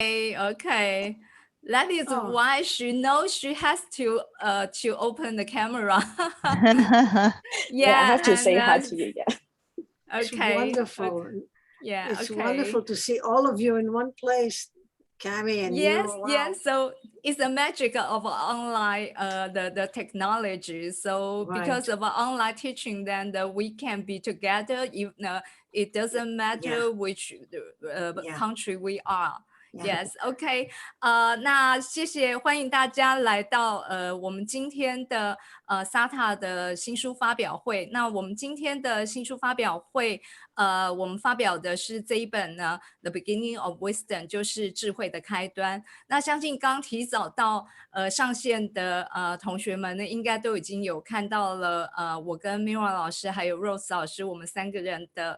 Okay. That is why she knows she has to open the camera. Yeah, I have to say hi to you. Yeah. It's Okay. wonderful. Yeah. It's okay. wonderful to see all of you in one place, Cami and yes, you. Wow. Yes. So it's the magic of online, the technology. So because of online teaching, then we can be together. It doesn't matter which country we are. Yes, OK， 那谢谢，欢迎大家来到我们今天的SATA 的新书发表会。那我们今天的新书发表会，我们发表的是这一本呢《The Beginning of Wisdom》，就是智慧的开端。那相信刚提早到上线的同学们呢，应该都已经有看到了我跟 Meira 老师还有 Rose 老师我们3个人的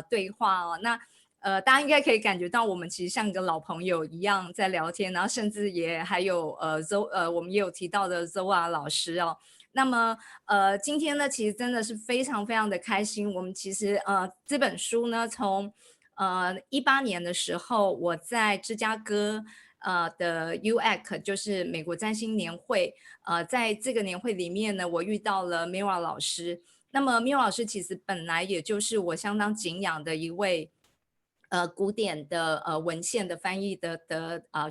对话哦。那大家应该可以感觉到，我们其实像一个老朋友一样在聊天，然后甚至也还有我们也有提到的 Zoa 老师哦。那么今天呢，其实真的是非常非常的开心。我们其实这本书呢，从18年的时候，我在芝加哥的 UAC 就是美国占星年会，在这个年会里面呢，我遇到了 Meira 老师。那么 Meira 老师其实本来也就是我相当敬仰的一位。古典的文献的翻译的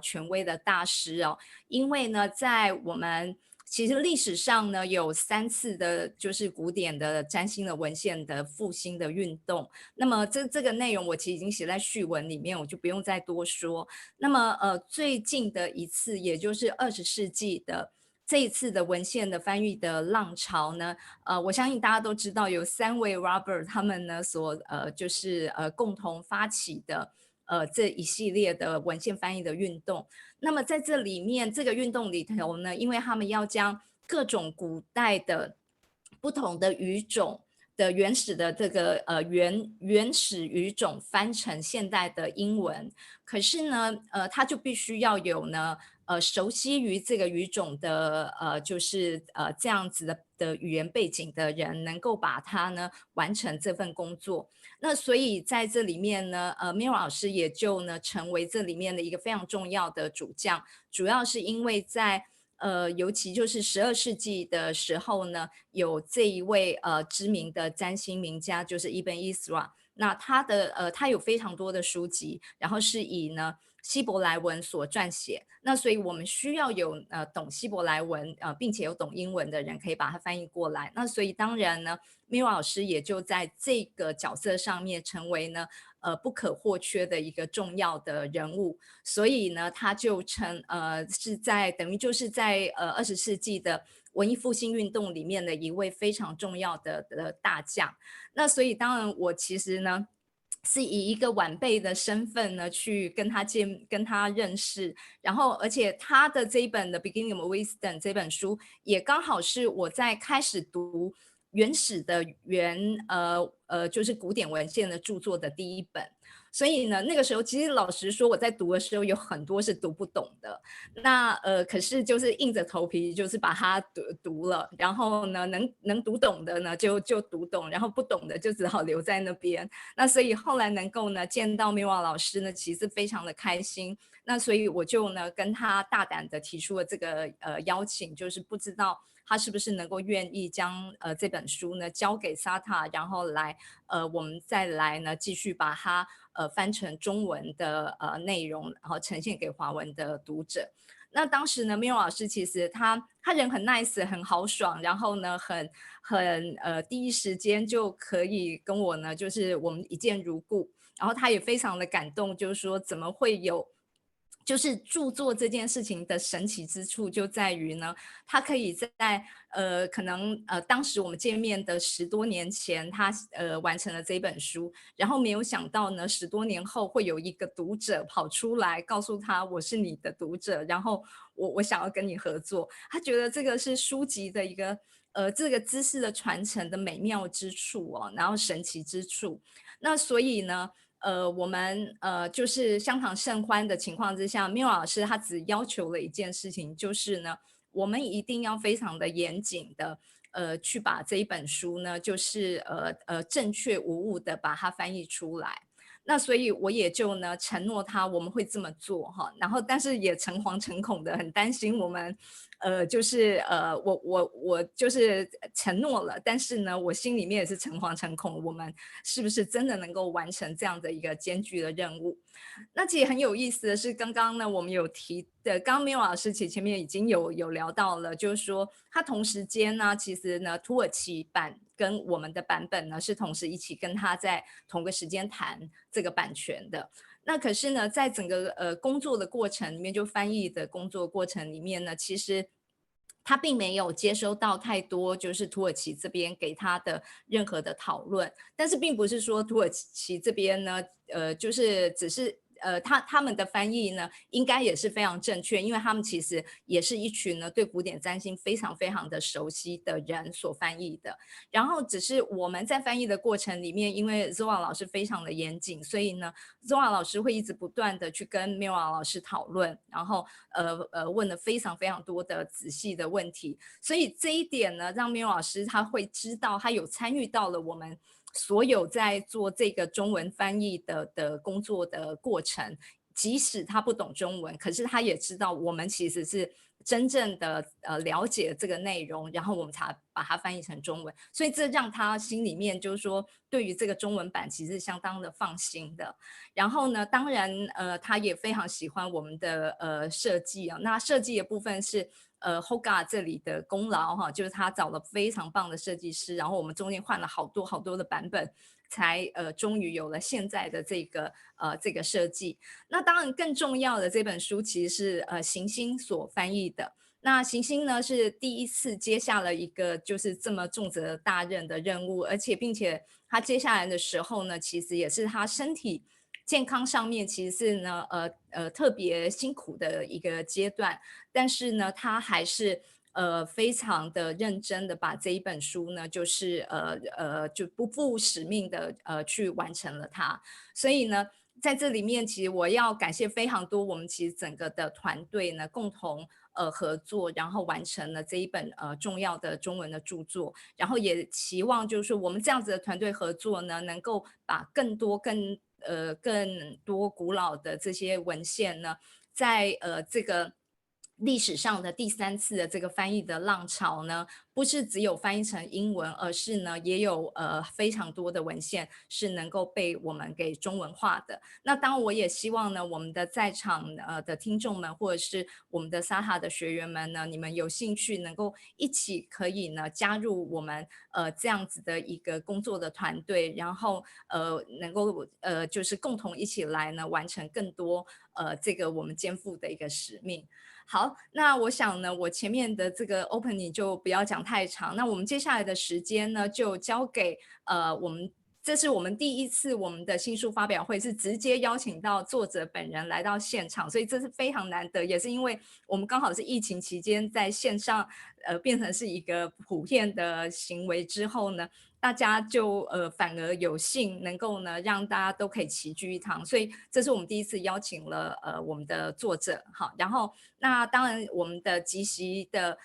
权威的大师哦，因为呢，在我们其实历史上呢有3次的，就是古典的占星的文献的复兴的运动。那么这个内容我其实已经写在序文里面，我就不用再多说。那么最近的一次，也就是20世纪的。这一次的文献的翻译的浪潮呢，我相信大家都知道，有3位 Robert 他们呢就是共同发起的这一系列的文献翻译的运动。那么在这里面，这个运动里头呢，因为他们要将各种古代的不同的语种的原始的这个原始语种翻成现代的英文，可是呢，它就必须要有呢。熟悉于这个语种的就是这样子的语言背景的人，能够把它呢完成这份工作。那所以在这里面呢，Meira 老师也就呢成为这里面的一个非常重要的主将，主要是因为在尤其就是12世纪的时候呢，有这一位知名的占星名家，就是 Ibn Ezra。那他有非常多的书籍，然后是以呢希伯来文所撰写。那所以我们需要有懂希伯来文并且有懂英文的人可以把它翻译过来。那所以当然呢 Meira 老师也就在这个角色上面成为呢不可或缺的一个重要的人物。所以呢他就是等于就是在20世纪的文艺复兴运动里面的一位非常重要的大将。那所以当然我其实呢是以一个晚辈的身份呢去跟他认识，然后而且他的这一本的 Beginning of Wisdom 这本书也刚好是我在开始读原始的就是古典文献的著作的第一本。所以呢那个时候其实老实说我在读的时候有很多是读不懂的，那可是就是硬着头皮就是把它读了，然后呢能读懂的呢就读懂，然后不懂的就只好留在那边。那所以后来能够呢见到 Meira 老师呢其实非常的开心。那所以我就呢跟他大胆的提出了这个邀请，就是不知道他是不是能够愿意将这本书呢交给 SATA， 然后来我们再来呢继续把它翻成中文的内容，然后呈现给华文的读者。那当时呢 Meira 老师其实他人很 nice 很豪爽，然后呢很第一时间就可以跟我呢就是我们一见如故，然后他也非常的感动，就是说怎么会有就是著作这件事情的神奇之处就在于呢，他可以在可能当时我们见面的10多年前，他完成了这本书，然后没有想到呢10多年后会有一个读者跑出来告诉他我是你的读者，然后我想要跟你合作。他觉得这个是书籍的一个这个知识的传承的美妙之处哦，然后神奇之处。那所以呢我们就是相谈甚欢的情况之下，Meira老师他只要求了一件事情，就是呢我们一定要非常的严谨的去把这一本书呢就是正确无误的把它翻译出来。那所以我也就呢承诺他我们会这么做哈，然后但是也诚惶诚恐的，很担心我们就是我就是承诺了，但是呢我心里面也是诚惶诚恐，我们是不是真的能够完成这样的一个艰巨的任务。那其实很有意思的是，刚刚呢我们有提的，刚刚Meira老师其实前面已经有聊到了，就是说他同时间呢，其实呢土耳其版跟我们的版本呢是同时一起跟他在同个时间谈这个版权的。那可是呢，在整个工作的过程里面，就翻译的工作过程里面呢，其实他并没有接收到太多就是土耳其这边给他的任何的讨论，但是并不是说土耳其这边呢，就是只是他们的翻译呢，应该也是非常正确，因为他们其实也是一群呢对古典占星非常非常的熟悉的人所翻译的。然后只是我们在翻译的过程里面，因为 Zoa 老师非常的严谨，所以呢 Zoa 老师会一直不断的去跟 Meira 老师讨论，然后问了非常非常多的仔细的问题，所以这一点呢，让 Meira 老师他会知道，他有参与到了我们所有在做这个中文翻译的工作的过程，即使他不懂中文，可是他也知道我们其实是真正的了解这个内容，然后我们才把它翻译成中文，所以这让他心里面就是说对于这个中文版其实相当的放心的。然后呢，当然他也非常喜欢我们的设计啊，那设计的部分是Hoga 这里的功劳哈，就是他找了非常棒的设计师，然后我们中间换了好多好多的版本，才终于有了现在的这个设计。那当然更重要的这本书其实是行星所翻译的。那行星呢是第一次接下了一个就是这么重责大任的任务，而且并且他接下来的时候呢，其实也是他身体健康上面其实是呢特别辛苦的一个阶段，但是呢他还是非常的认真的把这一本书呢就是就不负使命的去完成了它。所以呢在这里面其实我要感谢非常多我们其实整个的团队呢共同合作，然后完成了这一本重要的中文的著作，然后也期望就是说我们这样子的团队合作呢能够把更多古老的这些文献呢在这个历史上的第3次的这个翻译的浪潮呢，不是只有翻译成英文，而是呢也有非常多的文献是能够被我们给中文化的。那当然我也希望呢我们的在场的听众们，或者是我们的 SATA 的学员们呢，你们有兴趣能够一起可以呢加入我们这样子的一个工作的团队，然后能够就是共同一起来呢完成更多这个我们肩负的一个使命。好，那我想呢，我前面的这个 opening 就不要讲太长。那我们接下来的时间呢，就交给我们，这是我们第一次我们的新书发表会是直接邀请到作者本人来到现场，所以这是非常难得，也是因为我们刚好是疫情期间在线上变成是一个普遍的行为之后呢，大家就反而有幸能够呢让大家都可以齐聚一堂，所以这是我们第一次邀请了我们的作者。好，然后那当然我们的即席的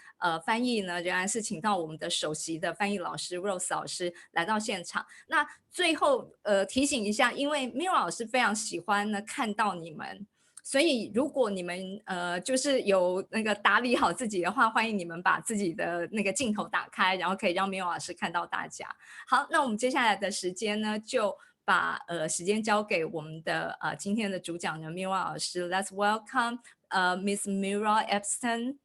翻译呢仍然是请到我们的首席的翻译老师 Rose 老师来到现场。那最后提醒一下，因为 Meira 老师非常喜欢呢看到你们，所以如果你们就是有那个打理好自己的话，欢迎你们把自己的那个镜头打开，然后可以让 Meira 老师看到大家。好，那我们接下来的时间呢，就把时间交给我们的今天的主讲人 Meira 老师。Let's welcome Miss Meira Epstein.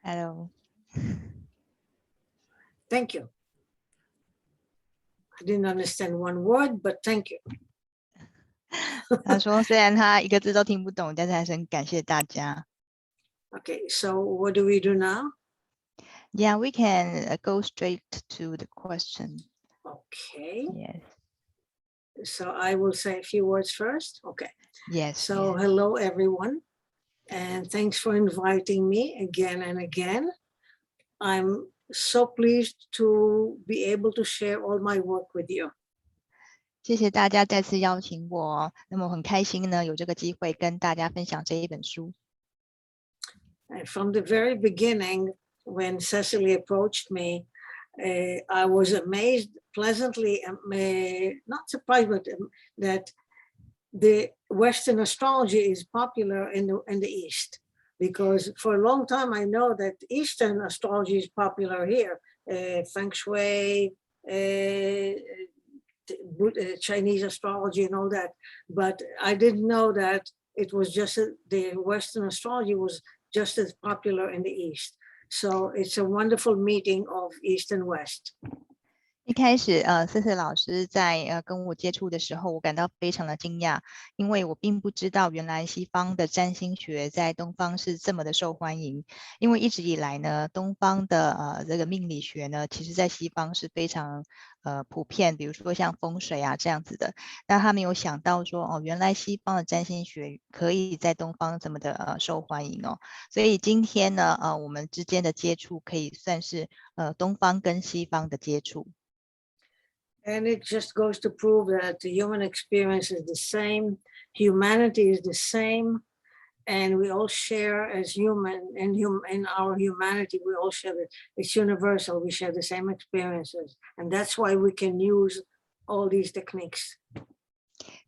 Hello. Thank you. I didn't understand one word, but thank you. 他说虽然他一个字都听不懂，但是还是很感谢大家。Okay, so what do we do now? Yeah, we can go straight to the question. Okay. Yes. So I will say a few words first. Okay. Yes. So yes. hello, everyone. And thanks for inviting me again and again. I'm so pleased to be able to share all my work with you. 谢谢大家再次邀请我，那么我很开心呢，有这个机会跟大家分享这一本书。And from the very beginning, when Cecily approached me, I was amazed pleasantly, not surprised, but that the Western astrology is popular in the East. Because for a long time, I know that Eastern astrology is popular here, Feng Shui, Chinese astrology and all that. But I didn't know that it was just the Western astrology was just as popular in the East. So it's a wonderful meeting of East and West. 一开始瑟瑟老师在跟我接触的时候，我感到非常的惊讶，因为我并不知道原来西方的占星学在东方是这么的受欢迎。因为一直以来呢，东方的这个命理学呢，其实在西方是非常普遍，比如说像风水啊这样子的。那他没有想到说原来西方的占星学可以在东方这么的受欢迎哦。所以今天呢我们之间的接触可以算是东方跟西方的接触。And it just goes to prove that the human experience is the same, humanity is the same, and we all share as human, in our humanity, we all share it. It's universal, we share the same experiences, and that's why we can use all these techniques.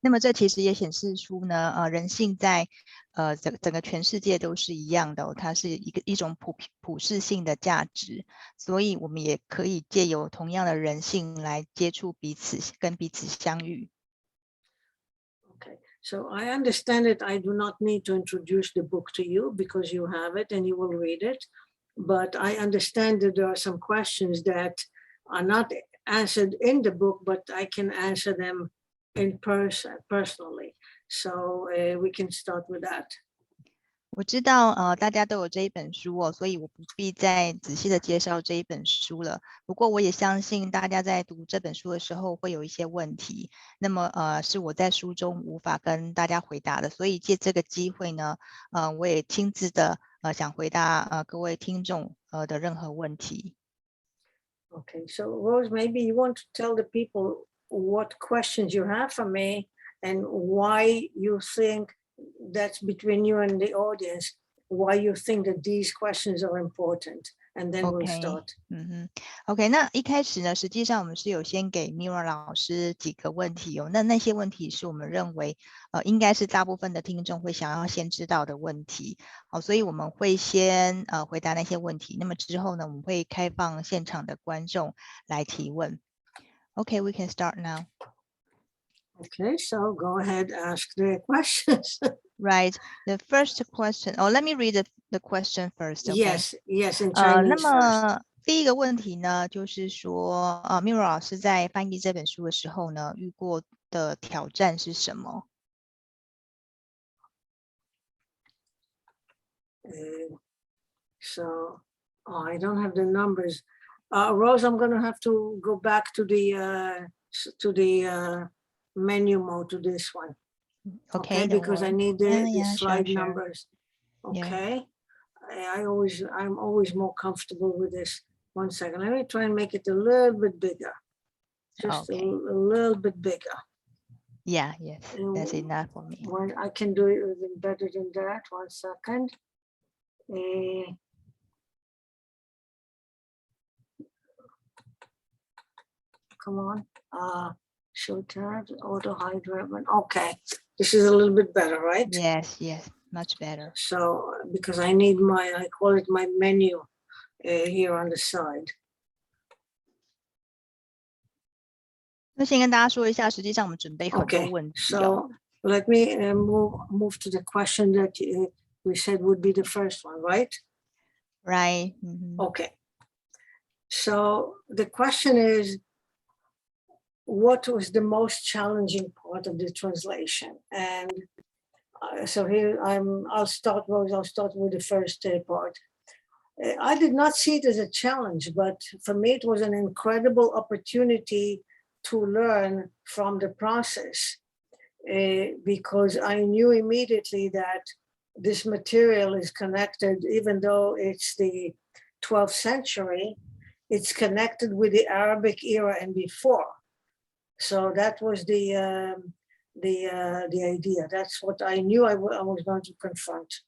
那么这其实也显示出呢，人性在整个全世界都是一样的它是一种普世性的价值，所以我们也可以借由同样的人性来接触彼此，跟彼此相遇。Okay, so I understand it. I do not need to introduce the book to you because you have it and you will read it. But I understand that there are some questions that are not answered in the book, but I can answer them in person, personally. So we can start with that. 我知道大家都有这一本书所以我不必再仔细的介绍这一本书了。不过我也相信大家在读这本书的时候会有一些问题，那么是我在书中无法跟大家回答的，所以借这个机会呢我也亲自的想回答各位听众的任何问题。Okay, so Rose, maybe you want to tell the people what questions you have for me and why you think that's between you and the audience, why you think that these questions are important, and then we'll start. OK, 那一开始呢，实际上我们是有先给 Meira 老师几个问题那些问题是我们认为应该是大部分的听众会想要先知道的问题所以我们会先回答那些问题，那么之后呢，我们会开放现场的观众来提问。Okay, we can start now. Okay, so go ahead, ask the questions. Right. The first question. Let me read the question first. Okay? Yes, in Chinese 那么第一个问题呢，就是说Meira 老师在翻译这本书的时候呢，遇过的挑战是什么？So I don't have the numbers. Rose, I'm going to have to go back to the menu mode to this one. Okay, because I need the slide sure. numbers. Okay. Yeah. I'm always more comfortable with this. 1 second. Let me try and make it a little bit bigger. Just a little bit bigger. Yeah, yes, that's enough for me. When I can do it even better than that. 1 second. Come on. Show tabs, auto hydrate. Okay, this is a little bit better, right? Yes, much better. So because I need I call it my menu here on the side. 那先跟大家说一下，实际上我们准备很多问题。So let me move to the question that we said would be the first one, right? Right. Okay. So the question is, what was the most challenging part of the translation? And so here I'll start with the first part. I did not see it as a challenge, but for me it was an incredible opportunity to learn from the process because I knew immediately that this material is connected, even though it's the 12th century, it's connected with the Arabic era and before. So that was the idea. That's what I knew I was going to confront.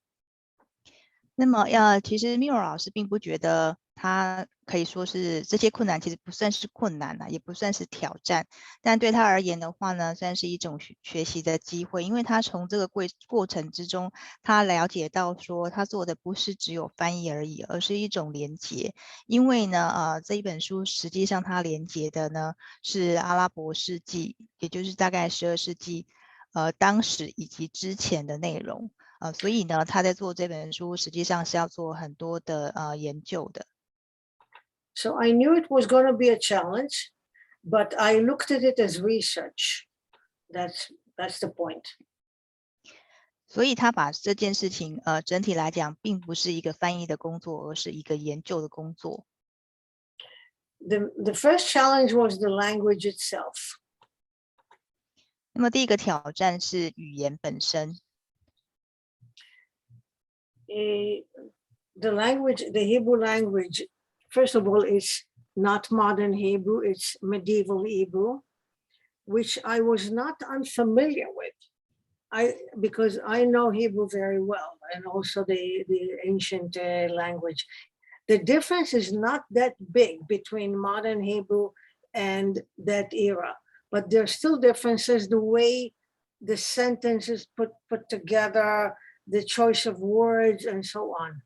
那么其实 Meira 老师并不觉得他可以说是这些困难其实不算是困难也不算是挑战，但对他而言的话呢，算是一种学习的机会，因为他从这个过程之中，他了解到说他做的不是只有翻译而已，而是一种连结。因为呢，这一本书实际上它连结的呢是阿拉伯世纪，也就是大概12世纪，当时以及之前的内容，所以呢，他在做这本书实际上是要做很多的研究的。So I knew it was going to be a challenge, but I looked at it as research. That's the point. 所以他把这件事情整体来讲并不是一个翻译的工作，而是一个研究的工作。The first challenge was the language itself. 那么第一个挑战是语言本身。The language, the Hebrew language, first of all, it's not modern Hebrew, it's medieval Hebrew, which I was not unfamiliar with. Because I know Hebrew very well, and also the ancient language. The difference is not that big between modern Hebrew and that era, but there are still differences, the way the sentences put together, the choice of words, and so on.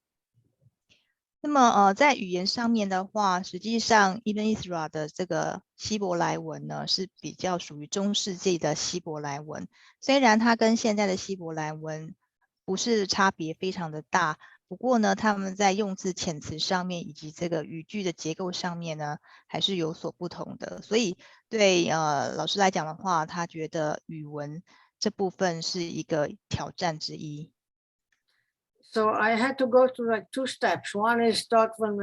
那么在语言上面的话，实际上 Ibn Ezra 的这个希伯来文呢是比较属于中世纪的希伯来文，虽然它跟现在的希伯来文不是差别非常的大，不过呢，他们在用字遣词上面以及这个语句的结构上面呢还是有所不同的，所以对老师来讲的话，他觉得语文这部分是一个挑战之一。So I had to go through like 2 steps. One is start from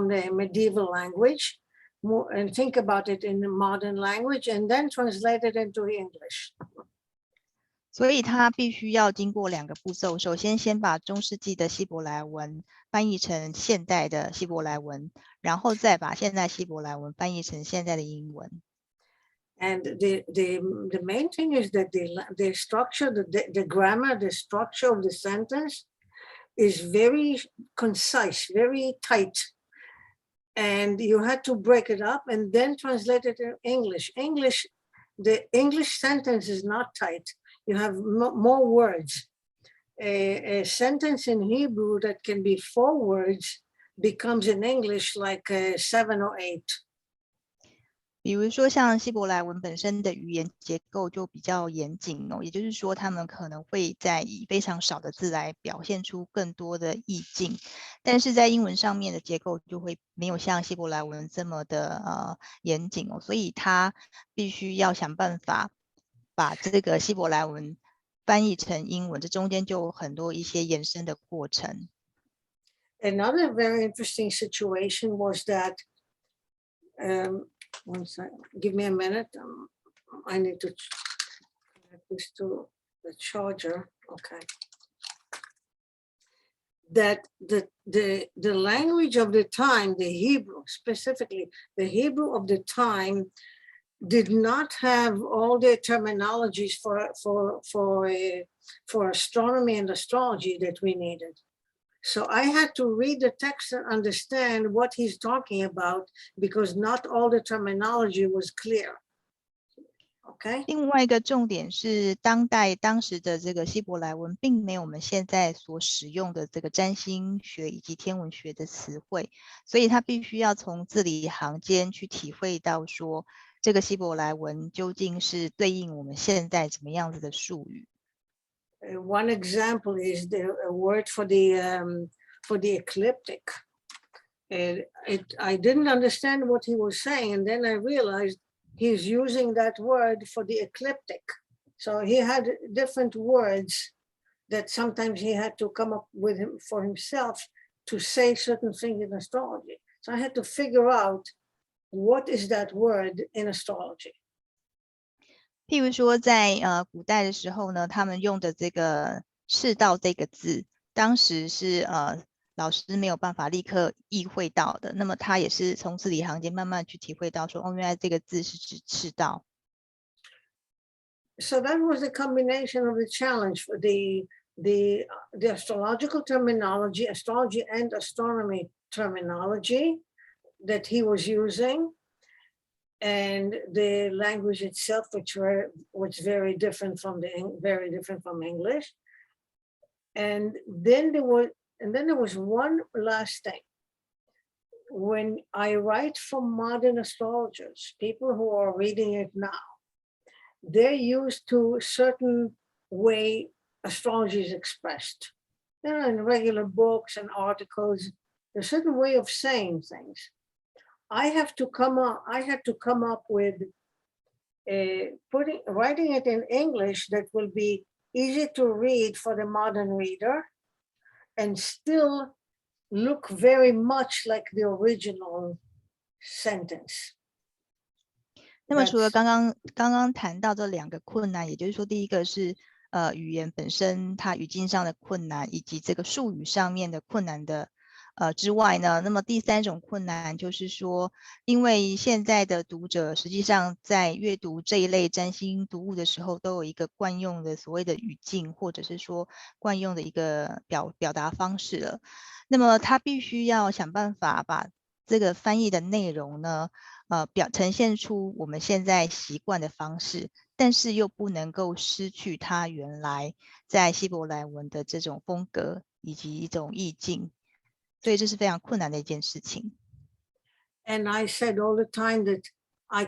the medieval language, and think about it in the modern language, and then translate it into English. 所以他必须要经过2个步骤，首先先把中世纪的希伯来文翻译成现代的希伯来文，然后再把现代希伯来文翻译成现在的英文。And the main thing is that the structure, the grammar, the structure of the sentence is very concise, very tight. And you had to break it up and then translate it in English. The English sentence is not tight. You have more words. A sentence in Hebrew that can be 4 words becomes in English like 7 or 8. 比如说像希伯来文本身的语言结构就比较严谨也就是说他们可能会在以非常少的字来表现出更多的意境，但是在英文上面的结构就会没有像希伯来文这么的严谨所以他必须要想办法把这个希伯来文翻译成英文，这中间就有很多一些延伸的过程。Another very interesting situation was that one second, give me a minute. I need to connect this to the charger. Okay. That the language of the time, the Hebrew, specifically the Hebrew of the time, did not have all the terminologies for astronomy and astrology that we needed. So I had to read the text and understand what he's talking about because not all the terminology was clear. Okay? 另外一个重点是当时的这个希伯来文并没有我们现在所使用的这个占星学以及天文学的词汇，所以他必须要从字里行间去体会到说这个希伯来文究竟是对应我们现在怎么样子的术语。One example is the word for the ecliptic. I didn't understand what he was saying, and then I realized he's using that word for the ecliptic. So he had different words that sometimes he had to come up with for himself to say certain things in astrology. So I had to figure out what is that word in astrology. 譬如说在古代的时候呢，他们用的这个赤道这个字，当时是老师没有办法立刻意会到的，那么他也是从字里行间慢慢去体会到说原来这个字是指赤道。So that was the combination of the challenge for the astrological terminology, astrology and astronomy terminology, that he was using, and the language itself, which was very different from English. And then there was one last thing. When I write for modern astrologers, people who are reading it now, they're used to a certain way astrology is expressed. In regular books and articles, there's a certain way of saying things. I had to come up with writing it in English that will be easy to read for the modern reader and still look very much like the original sentence. 那么除了刚刚谈到这两个困难，也就是说第一个是语言本身它语境上的困难，以及这个术语上面的困难的之外呢，那么第三种困难就是说，因为现在的读者实际上在阅读这一类占星读物的时候，都有一个惯用的所谓的语境，或者是说惯用的一个表达方式了。那么他必须要想办法把这个翻译的内容呢，呈现出我们现在习惯的方式，但是又不能够失去它原来在希伯来文的这种风格以及一种意境。所以这是非常困难的一件事情。And I said all the time that I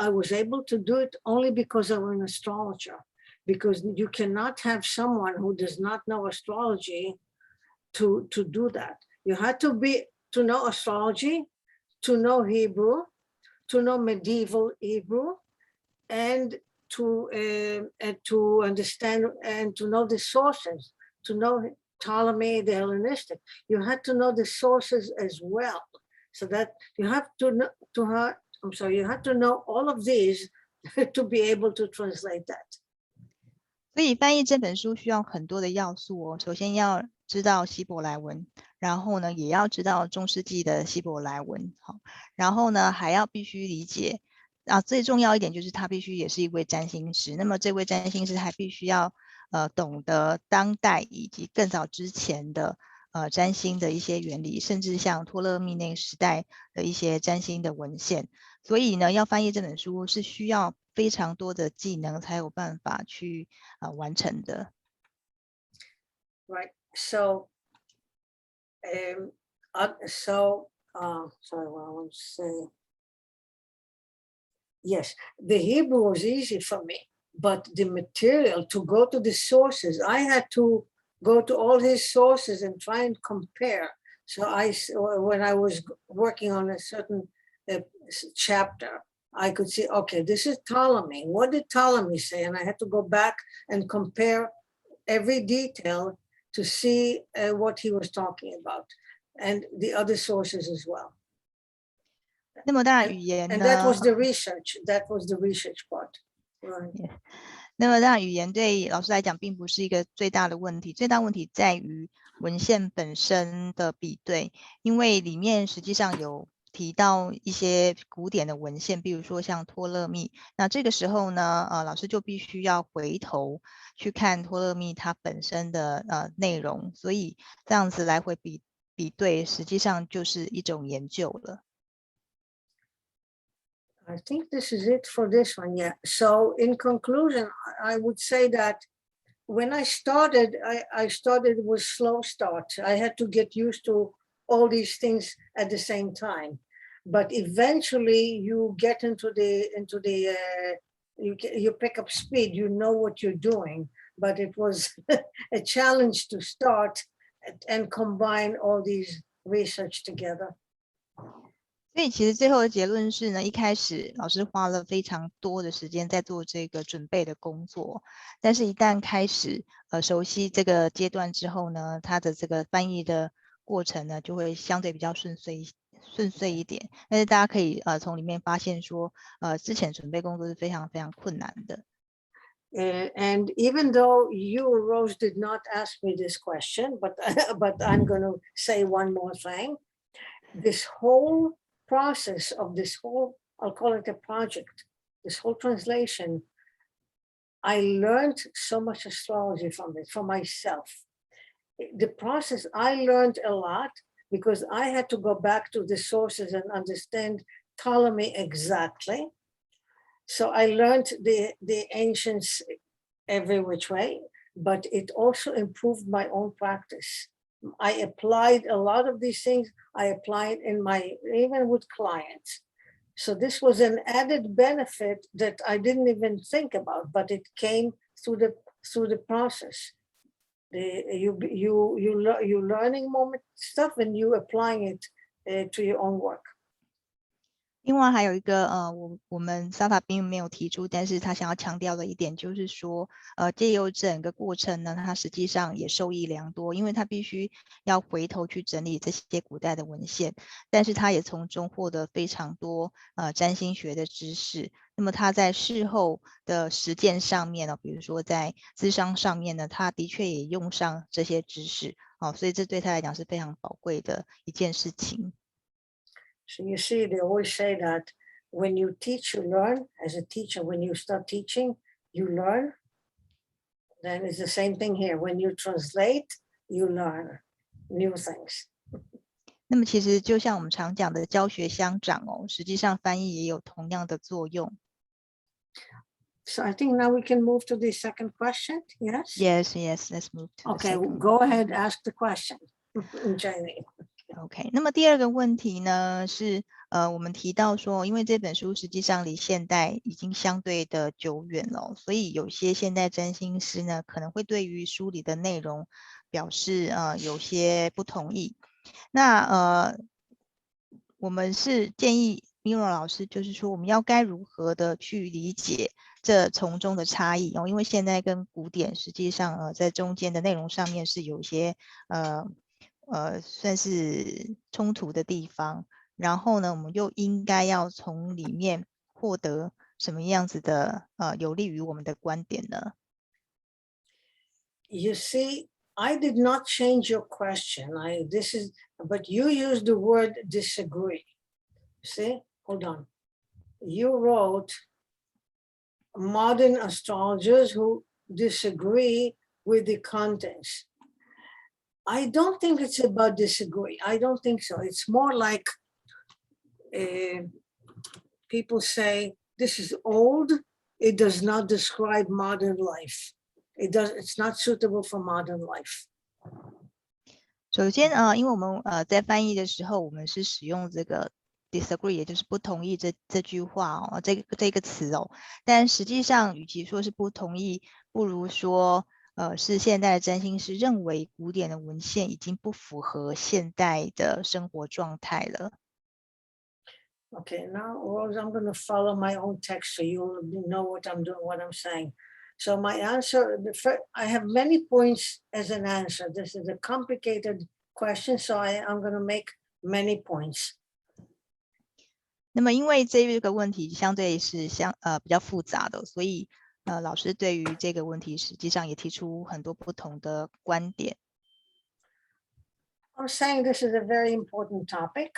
was able to do it only because I'm an astrologer, because you cannot have someone who does not know astrology to do that. You had to know astrology, to know Hebrew, to know medieval Hebrew, and to understand and to know the sources, to know Ptolemy, the Hellenistic. You had to know the sources as well, so that you have to know all of these to be able to translate that. 所以翻译这本书需要很多的要素哦。首先要知道希伯来文，然后呢，也要知道中世纪的希伯来文，好，然后呢，还要必须理解最重要一点就是他必须也是一位占星师。那么这位占星师还必须要懂得当代以及更早之前的占星的一些原理，甚至像托勒密那个时代的一些占星的文献。所以呢，要翻译这本书是需要非常多的技能才有办法去完成的。Right. So, sorry, what I want to say. Yes, the Hebrew was easy for me, but the material to go to the sources, I had to go to all his sources and try and compare. So when I was working on a certain chapter, I could see, okay, this is Ptolemy. What did Ptolemy say? And I had to go back and compare every detail to see what he was talking about, and the other sources as well. 那么当然语言呢 and that was the research part. Right. Yeah. 那么当然语言对老师来讲并不是一个最大的问题，最大问题在于文献本身的比对，因为里面实际上有提到一些古典的文献，比如说像托勒密，那这个时候呢，老师就必须要回头去看托勒密它本身的内容，所以这样子来回比对，实际上就是一种研究了。I think this is it for this one. Yeah. So in conclusion, I would say that when I started, I started with slow start. I had to get used to all these things at the same time. But eventually you get into the you pick up speed, you know what you're doing. But it was a challenge to start and combine all these research together. 所以其实最后的结论是呢，一开始老师花了非常多的时间在做这个准备的工作，但是一旦开始熟悉这个阶段之后呢，他的这个翻译的过程呢就会相对比较顺遂一点。但是大家可以从里面发现说，之前准备工作是非常非常困难的。And even though you, Rose, did not ask me this question, but I'm going to say one more thing. This whole process of this whole, I'll call it a project, this whole translation, I learned so much astrology from it, for myself. The process, I learned a lot, because I had to go back to the sources and understand Ptolemy exactly. So I learned the ancients every which way, but it also improved my own practice. I applied a lot of these things. I applied even with clients. So this was an added benefit that I didn't even think about, but it came through the process. You learning more stuff and you applying it to your own work. 另外还有一个我们 SATA 并没有提出，但是他想要强调的一点就是说，借由整个过程呢，他实际上也受益良多，因为他必须要回头去整理这些古代的文献，但是他也从中获得非常多占星学的知识。那么他在事后的实践上面呢，比如说在咨商上面呢，他的确也用上这些知识，所以这对他来讲是非常宝贵的一件事情。So you see, they always say that when you teach, you learn. As a teacher, when you start teaching, you learn. Then it's the same thing here. When you translate, you learn new things. 那么其实就像我们常讲的教学相长实际上翻译也有同样的作用。So I think now we can move to the second question. Yes? Yes, let's move to Okay, the second go ahead, ask the question in Chinese.OK， 那么第二个问题呢是我们提到说，因为这本书实际上离现代已经相对的久远了，所以有些现代占星师呢可能会对于书里的内容表示有些不同意。那我们是建议 Meira 老师，就是说我们要该如何的去理解这从中的差异因为现代跟古典实际上在中间的内容上面是有一些算是冲突的地方，然后呢，我们又应该要从里面获得什么样子的有利于我们的观点呢？ You see, I did not change your question. But you used the word disagree. See, hold on. You wrote modern astrologers who disagree with the contents. I don't think it's about disagree. I don't think so. It's more like people say, this is old. It does not describe modern life. It's not suitable for modern life. 首先因为我们在翻译的时候，我们是使用这个 disagree， 也就是不同意这句话这个词但实际上与其说是不同意，不如说是现代的占星师认为古典的文献已经不符合现代的生活状态了。Okay, now I'm going to follow my own text so you'll know what I'm doing, what I'm saying. So my answer, I have many points as an answer. This is a complicated question, so I'm going to make many points. 那么因为这个问题相对是比较复杂的，所以老师对于这个问题实际上也提出很多不同的观点。I'm saying this is a very important topic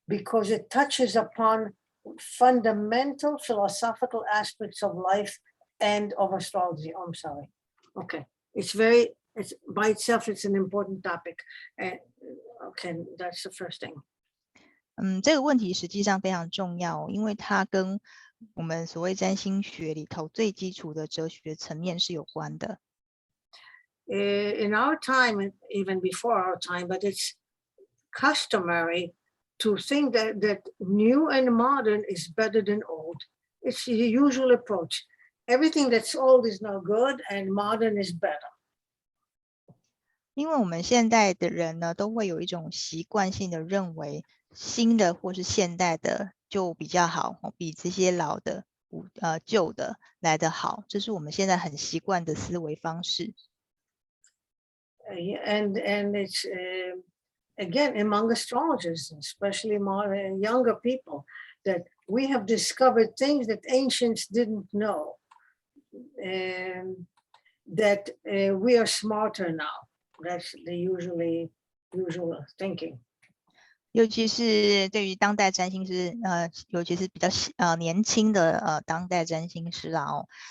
because it touches upon fundamental philosophical aspects of life and of astrology. Oh, I'm sorry. Okay. It's by itself, it's an important topic. Okay, that's the first thing. 这个问题实际上非常重要，因为它跟我们所谓占星学里头最基础的哲学层面是有关的。In our time, even before our time, but it's customary to think that new and modern is better than old. It's the usual approach. Everything that's old is no good and modern is better. 因为我们现代的人呢，都会有一种习惯性的认为新的或是现代的就比较好，比这些老的旧的来得好，这是我们现在很习惯的思维方式。And it's again among astrologers, especially more younger people, that we have discovered things that ancients didn't know, and that we are smarter now. That's the usual thinking. 尤其是对于当代占星师，尤其是比较年轻的当代占星师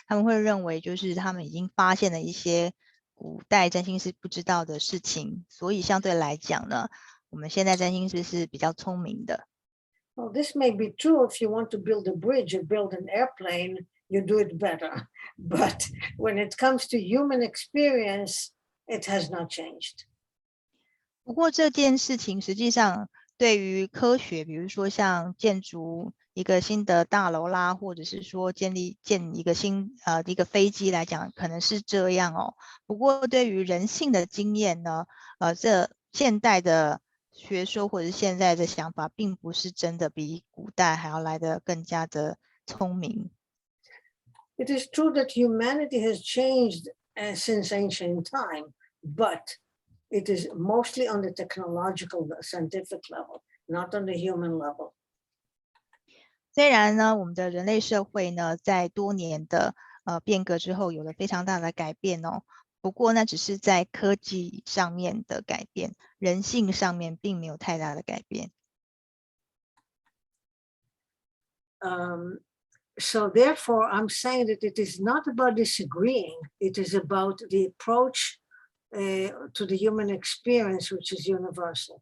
他们会认为就是他们已经发现了一些古代占星师不知道的事情，所以相对来讲呢，我们现代占星师是比较聪明的。Well, this may be true if you want to build a bridge or build an airplane, you do it better. But when it comes to human experience, it has not changed. 不过这件事情实际上对于科学，比如说像建筑一个新的大楼啦，或者是说建一个一个飞机来讲，可能是这样哦。不过对于人性的经验呢，这现代的学说或者是现在的想法，并不是真的比古代还要来得更加的聪明。It is true that humanity has changed since ancient time, but it is mostly on the technological, scientific level, not on the human level. 虽然呢，我们的人类社会呢，在多年的变革之后，有了非常大的改变哦。不过那只是在科技上面的改变，人性上面并没有太大的改变。So therefore, I'm saying that it is not about disagreeing. It is about the approach to the human experience, which is universal.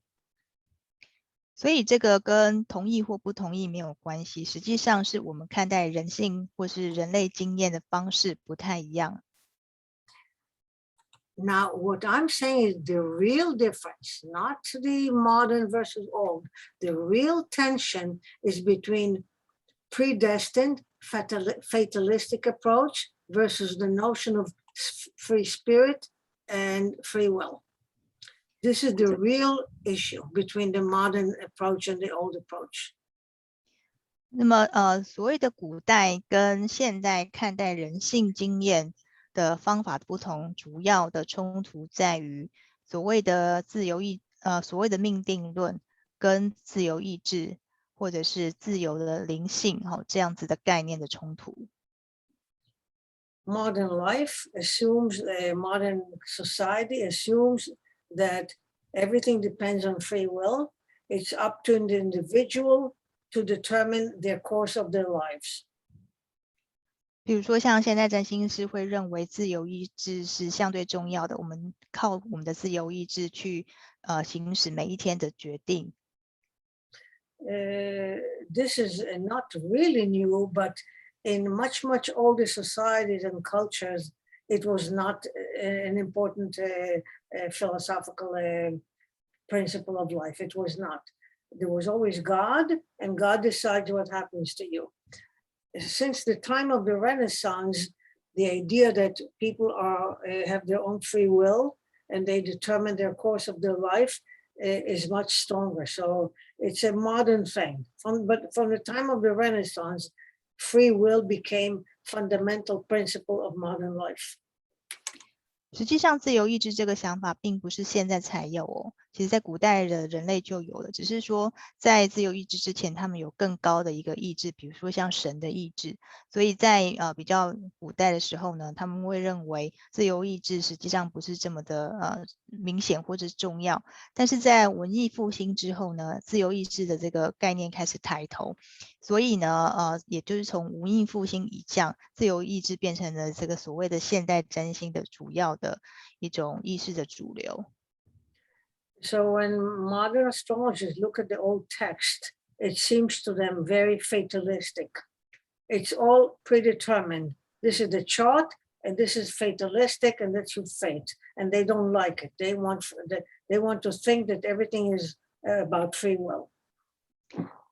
所以这个跟同意或不同意没有关系，实际上是我们看待人性或是人类经验的方式不太一样。Now, what I'm saying is the real difference, not the modern versus old. The real tension is between predestined, fatalistic approach versus the notion of free spirit and free will. This is the real issue between the modern approach and the old approach. 那么所谓的古代跟现代看待人性经验的方法不同，主要的冲突在于所谓的所谓的命定论跟自由意志或者是自由的灵性这样子的概念的冲突。Modern life assumes, modern society assumes that everything depends on free will. It's up to the individual to determine their course of their lives. 比如说像现代占星师会认为自由意志是相对重要的，我们靠我们的自由意志去行使每一天的决定。This is not really new, but in much older societies and cultures, it was not an important philosophical principle of life. It was not. There was always God, and God decides what happens to you. Since the time of the Renaissance, the idea that people have their own free will and they determine their course of their life is much stronger. So it's a modern thing. But from the time of the Renaissance, free will became fundamental principle of modern life. 实际上自由意志这个想法并不是现在才有哦，其实在古代的人类就有了，只是说在自由意志之前他们有更高的一个意志，比如说像神的意志，所以在比较古代的时候呢，他们会认为自由意志实际上不是这么的明显或者重要，但是在文艺复兴之后呢，自由意志的这个概念开始抬头，所以呢也就是从文艺复兴以降，自由意志变成了这个所谓的现代占星的主要的一种意识的主流。So when modern astrologers look at the old text, it seems to them very fatalistic. It's all predetermined. This is the chart, and this is fatalistic, and that's your fate. And they don't like it. They want to think that everything is about free will.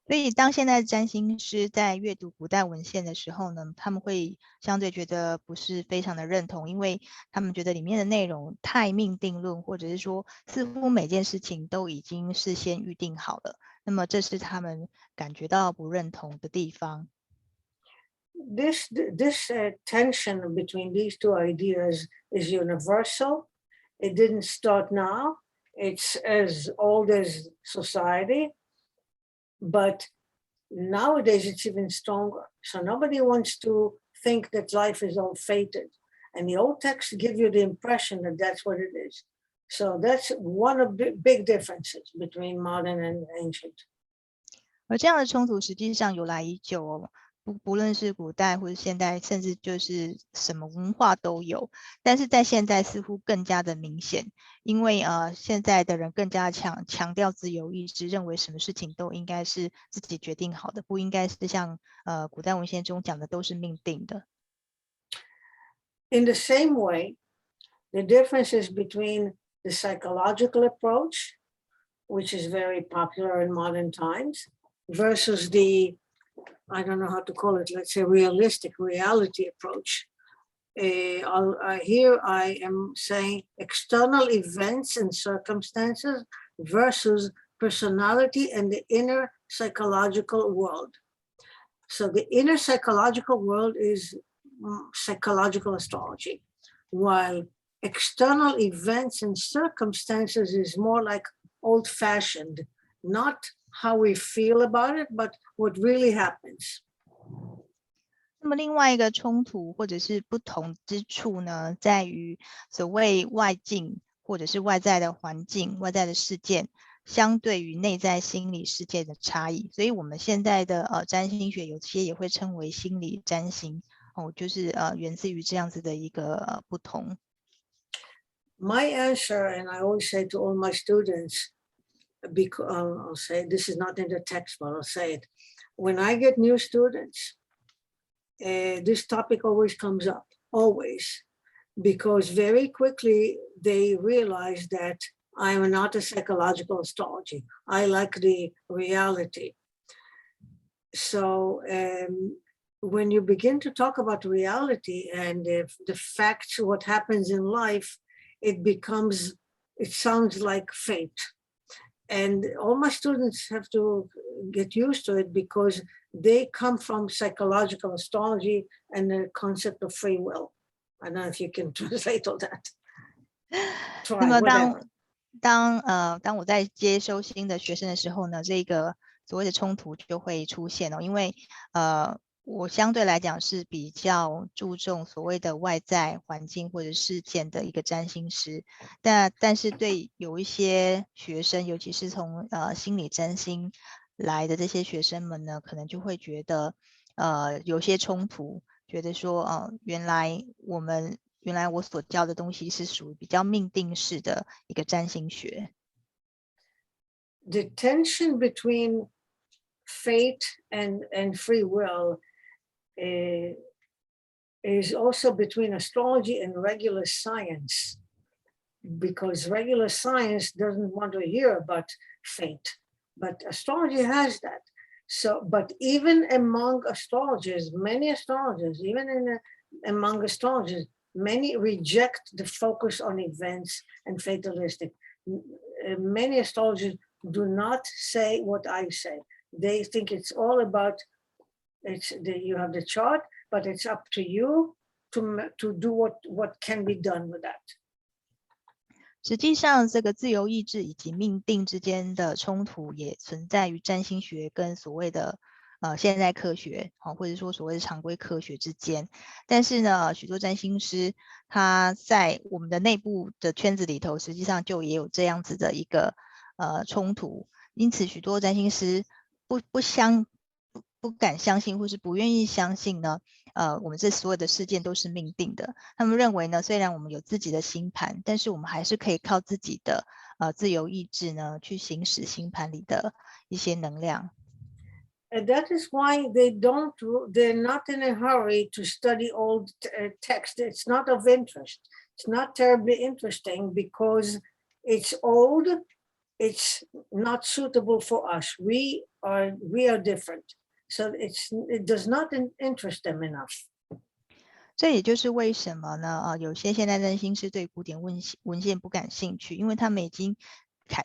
所以当现在占星师在阅读古代文献的时候呢，他们会相对觉得不是非常的认同，因为他们觉得里面的内容太命定论，或者是说似乎每件事情都已经事先预定好了，那么这是他们感觉到不认同的地方。This tension between these two ideas is universal. It didn't start now. It's as old as society. But nowadays it's even stronger. So nobody wants to think that life is all fated. And the old texts give you the impression that that's what it is. So that's one of the big differences between modern and ancient. 而这样的冲突实际上由来已久哦。不论是古代或者现代，甚至就是什么文化都有，但是在现在似乎更加的明显，因为现在的人更加强调自由意志，认为什么事情都应该是自己决定好的，不应该是像古代文献中讲的都是命定的。In the same way, the differences between the psychological approach, which is very popular in modern times, versus the, I don't know how to call it, let's say realistic reality approach. Here I am saying external events and circumstances versus personality and the inner psychological world. So the inner psychological world is psychological astrology, while external events and circumstances is more like old-fashioned, not how we feel about it, but what really happens. 那么另外一个冲突或者是不同之处呢，在于所谓外境或者是外在的环境、外在的事件，相对于内在心理世界的差异。所以我们现在的占星学有些也会称为心理占星，就是源自于这样子的一个不同。My answer, and I always say to all my students, because I'll say this is not in the text, but I'll say it. When I get new students, this topic always comes up, always, because very quickly they realize that I am not a psychological astrology. I like the reality. So when you begin to talk about reality and the facts, what happens in life, it sounds like fate. And all my students have to get used to it because they come from psychological astrology and the concept of free will. I don't know if you can translate all that. Try, 那么 whatever. 当我在接收新的学生的时候呢，这个所谓的冲突就会出现因为我相对来讲是比较注重所谓的外在环境或者事件的一个占星师，但是对有一些学生，尤其是从心理占星来的这些学生们呢，可能就会觉得有些冲突，觉得说原来我所教的东西是属于比较命定式的一个占星学。The tension between fate and free will is also between astrology and regular science, because regular science doesn't want to hear about fate, but astrology has that. So, but even among astrologers, many astrologers, among astrologers, many reject the focus on events and fatalistic. Many astrologers do not say what I say. They think it's all about, you have the chart, but it's up to you to do what can be done with that. 实际上这个自由意志以及命定之间的冲突也存在于占星学跟所谓的现代科学或者说所谓的常规科学之间，但是呢许多占星师他在我们的内部的圈子里头实际上就也有这样子的一个冲突，因此许多占星师不敢相信或是不愿意相信呢我们这所有的事件都是命定的，他们认为呢虽然我们有自己的星盘，但是我们还是可以靠自己的自由意志呢去行使星盘里的一些能量。And that is why they're not in a hurry to study old text. It's not of interest. It's not terribly interesting because it's old. It's not suitable for us. We are different. So it does not interest them enough. 这也就是为什么呢有些现代占星师对古典文献不感兴趣，因为他们已经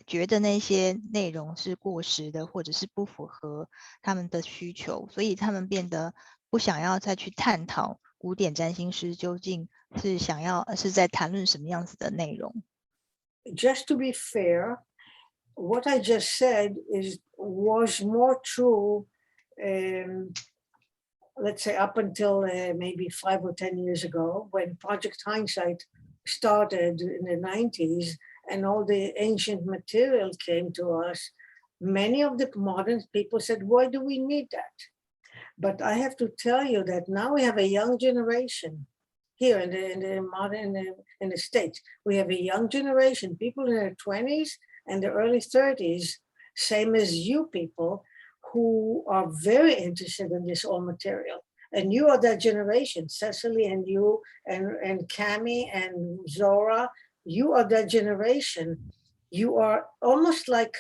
觉得那些内容是过时的或者是不符合他们的需求，所以他们变得不想要再去探讨古典占星师究竟是在谈论什么样子的内容。 Just to be fair, what I just said was more true let's say up until maybe 5 or 10 years ago, when Project Hindsight started in the 90s and all the ancient material came to us. Many of the modern people said, why do we need that? But I have to tell you that now we have a young generation here in the States. We have a young generation, people in their 20s and their early 30s, same as you people, who are very interested in this old material. And you are that generation, Cecily and you and Cami and Zora, you are that generation. You are almost like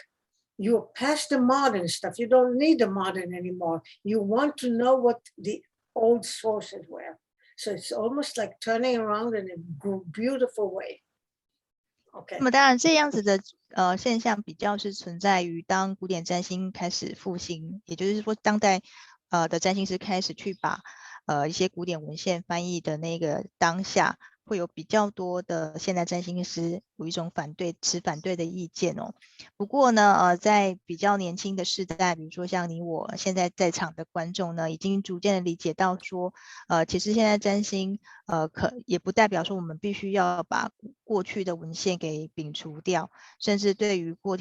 you're past the modern stuff. You don't need the modern anymore. You want to know what the old sources were. So it's almost like turning around in a beautiful way. Okay. 那么当然，这样子的现象比较是存在于当古典占星开始复兴，也就是说，当代的占星师开始去把一些古典文献翻译的那个当下，会有比较多的现代占星师有一种持反对的意见哦。不过呢，在比较年轻的世代，比如说像你我现在在场的观众呢，已经逐渐的理解到说，其实现在占星也不代表说我们必须要把过去的文献给摒除掉，甚至对于古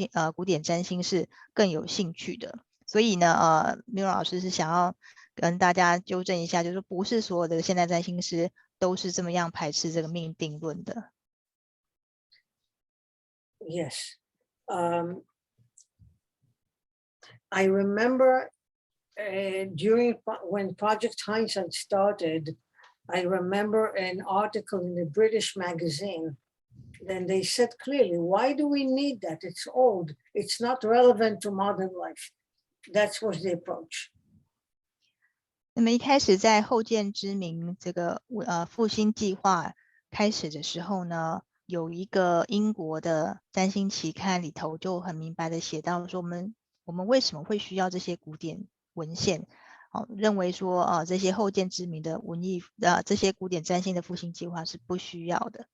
典占星是更有兴趣的。所以呢，Meira老师是想要跟大家纠正一下，就是不是所有的现代占星师都是这么样排斥这个命定论的。Yes. I remember when Project Hindsight started, I remember an article in the British magazine. Then they said clearly, why do we need that? It's old. It's not relevant to modern life. That was the approach. 那么一开始在后见之明这个复兴计划开始的时候呢，有一个英国的占星期刊里头就很明白的写到说，我们为什么会需要这些古典文献？认为说这些后见之明的这些古典占星的复兴计划是不需要的。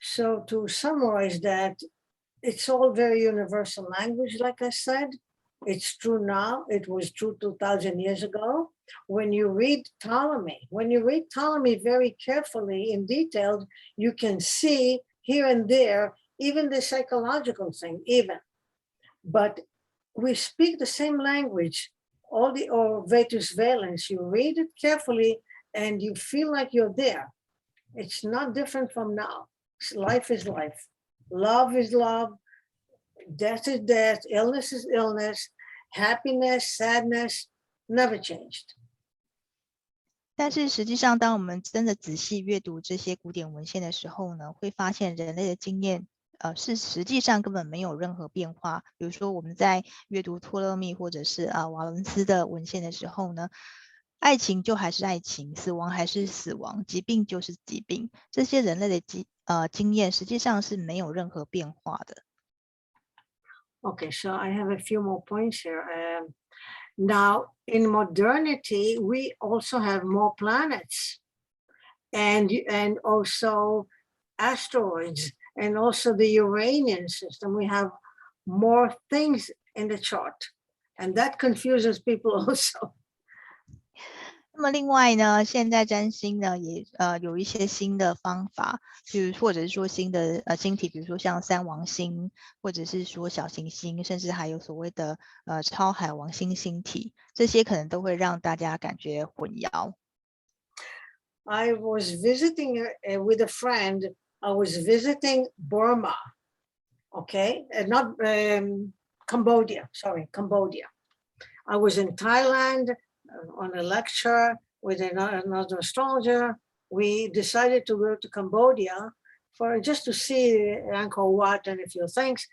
So to summarize that, it's all very universal language, like I said. It's true now. It was true 2,000 years ago. When you read Ptolemy very carefully in detail, you can see here and there, even the psychological thing, But we speak the same language, or Vetus Valens. You read it carefully and you feel like you're there. It's not different from now. Life is life. Love is love. Death is death. Illness is illness. Happiness, sadness, never changed. 但是实际上，当我们真的仔细阅读这些古典文献的时候呢，会发现人类的经验是实际上根本没有任何变化。比如说我们在阅读托勒密或者是瓦伦斯的文献的时候呢，爱情就还是爱情，死亡还是死亡，疾病就是疾病，这些人类的经验实际上是没有任何变化的。Okay, so I have a few more points here. Now, in modernity, we also have more planets and also asteroids and also the Uranian system. We have more things in the chart, and that confuses people also. 那么另外呢，现在占星呢也有一些新的方法，或者是说新的星体，比如说像三王星，或者是说小行星，甚至还有所谓的超海王星星体，这些可能都会让大家感觉混淆。I was visiting with a friend. I was visiting Burma, okay, not Cambodia. Sorry, Cambodia. I was in Thailand. On a lecture with another astrologer. We decided to go to Cambodia just to see Angkor Wat and a few things.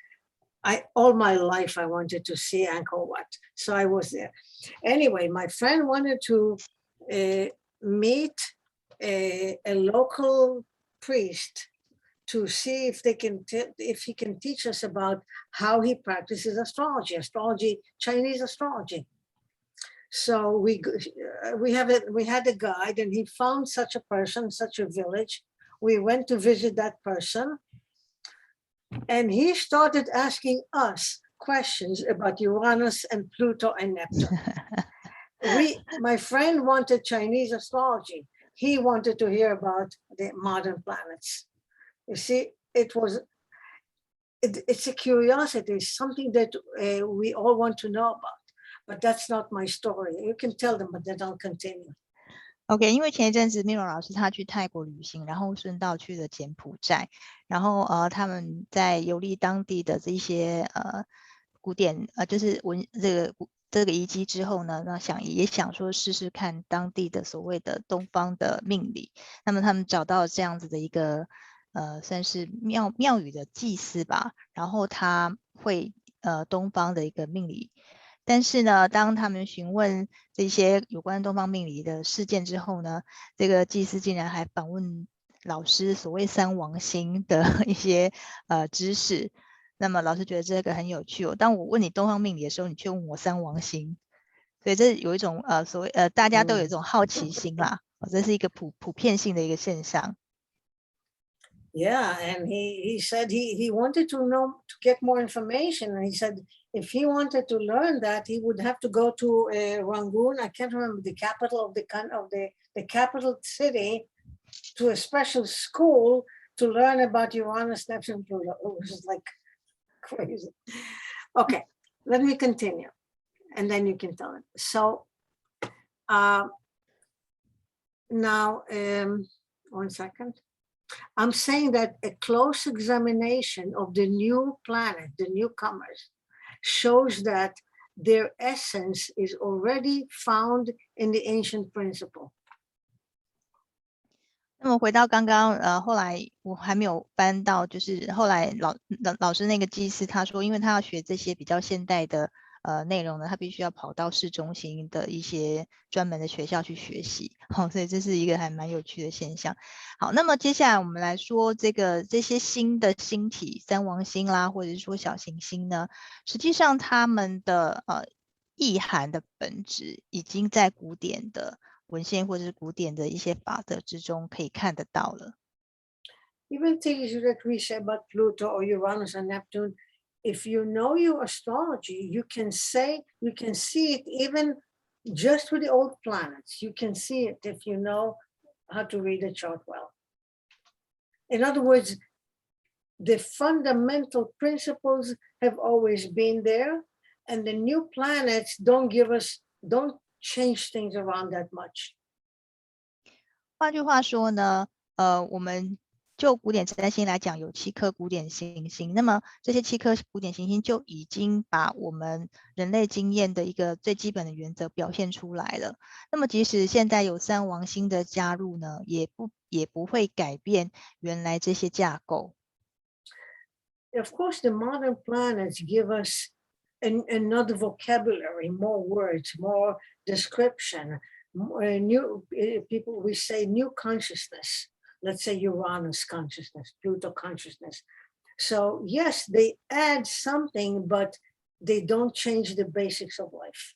All my life I wanted to see Angkor Wat, so I was there. Anyway, my friend wanted to meet a local priest to see if he can teach us about how he practices astrology, Chinese astrology. So we had a guide, and he found such a person, such a village. We went to visit that person, and he started asking us questions about Uranus and Pluto and Neptune. My friend wanted Chinese astrology. He wanted to hear about the modern planets. You see, it's a curiosity, something that we all want to know about. but that's not my story. You can tell them, but then I'll continue. OK， 因为前一阵子 Meira 老师他去泰国旅行，然后顺道去了柬埔寨，然后他们在游历当地的这些古典就是这个遗迹之后呢，那也想说试试看当地的所谓的东方的命理。那么他们找到这样子的一个算是庙宇的祭司吧，然后他会东方的一个命理。但是呢，当他们询问这些有关东方命理的事件之后呢，这个祭司竟然还访问老师所谓三王星的一些知识。那么老师觉得这个很有趣当我问你东方命理的时候，你却问我三王星，所以这有一种所谓大家都有一种好奇心啦，这是一个普遍性的一个现象。Yeah, and he said he wanted to get more information, and he said if he wanted to learn that, he would have to go to Rangoon. I can't remember the capital of the capital city, to a special school to learn about Uranus, Neptune, Pluto. It was like crazy. Okay, let me continue, and then you can tell it. So now, 1 second. I'm saying that a close examination of the new planet, the newcomers, shows that their essence is already found in the ancient principle. 那么回到刚刚后来我还没有翻到，就是后来老师那个祭司他说，因为他要学这些比较现代的内容呢，他必须要跑到市中心的一些专门的学校去学习，所以这是一个还蛮有趣的现象。好，那么接下来我们来说这些新的星体，三王星啦，或者是说小行星呢，实际上他们的意涵的本质已经在古典的文献或者是古典的一些法则之中可以看得到了。Even things that we say about Pluto or Uranus and Neptune, if you know your astrology, you can see it even just with the old planets. You can see it if you know how to read a chart well. In other words, the fundamental principles have always been there, and the new planets don't change things around that much. 换句话说呢，我们就古典占星来讲，有7颗古典行星，那么这些7颗古典行星就已经把我们人类经验的一个最基本的原则表现出来了。那么即使现在有三王星的加入呢，也不会改变原来这些架构。Of course, the modern planets give us another vocabulary, more words, more description, new people, we say new consciousness. Let's say Uranus consciousness, Pluto consciousness. So yes, they add something, but they don't change the basics of life.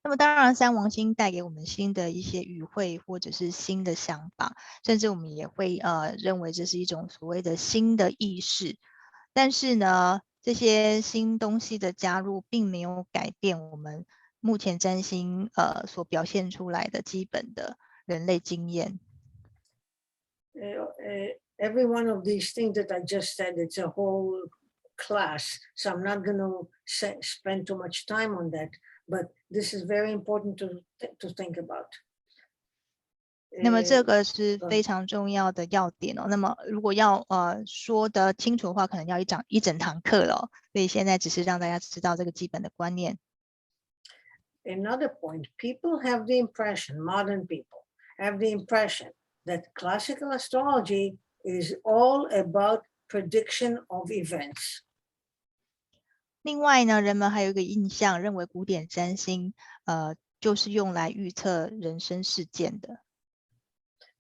那么当然三王星带给我们新的一些语汇或者是新的想法，甚至我们也会认为这是一种所谓的新的意识。但是呢，这些新东西的加入并没有改变我们目前占星所表现出来的基本的人类经验。Every one of these things that I just said, it's a whole class, so I'm not going to spend too much time on that, but this is very important to think about. 那么这个是非常重要的要点那么如果要说得清楚的话，可能要一整堂课了所以现在只是让大家知道这个基本的观念。Another point, people have the impression, modern people have the impression that classical astrology is all about prediction of events. 另外呢，人们还有一个印象，认为古典占星就是用来预测人生事件的。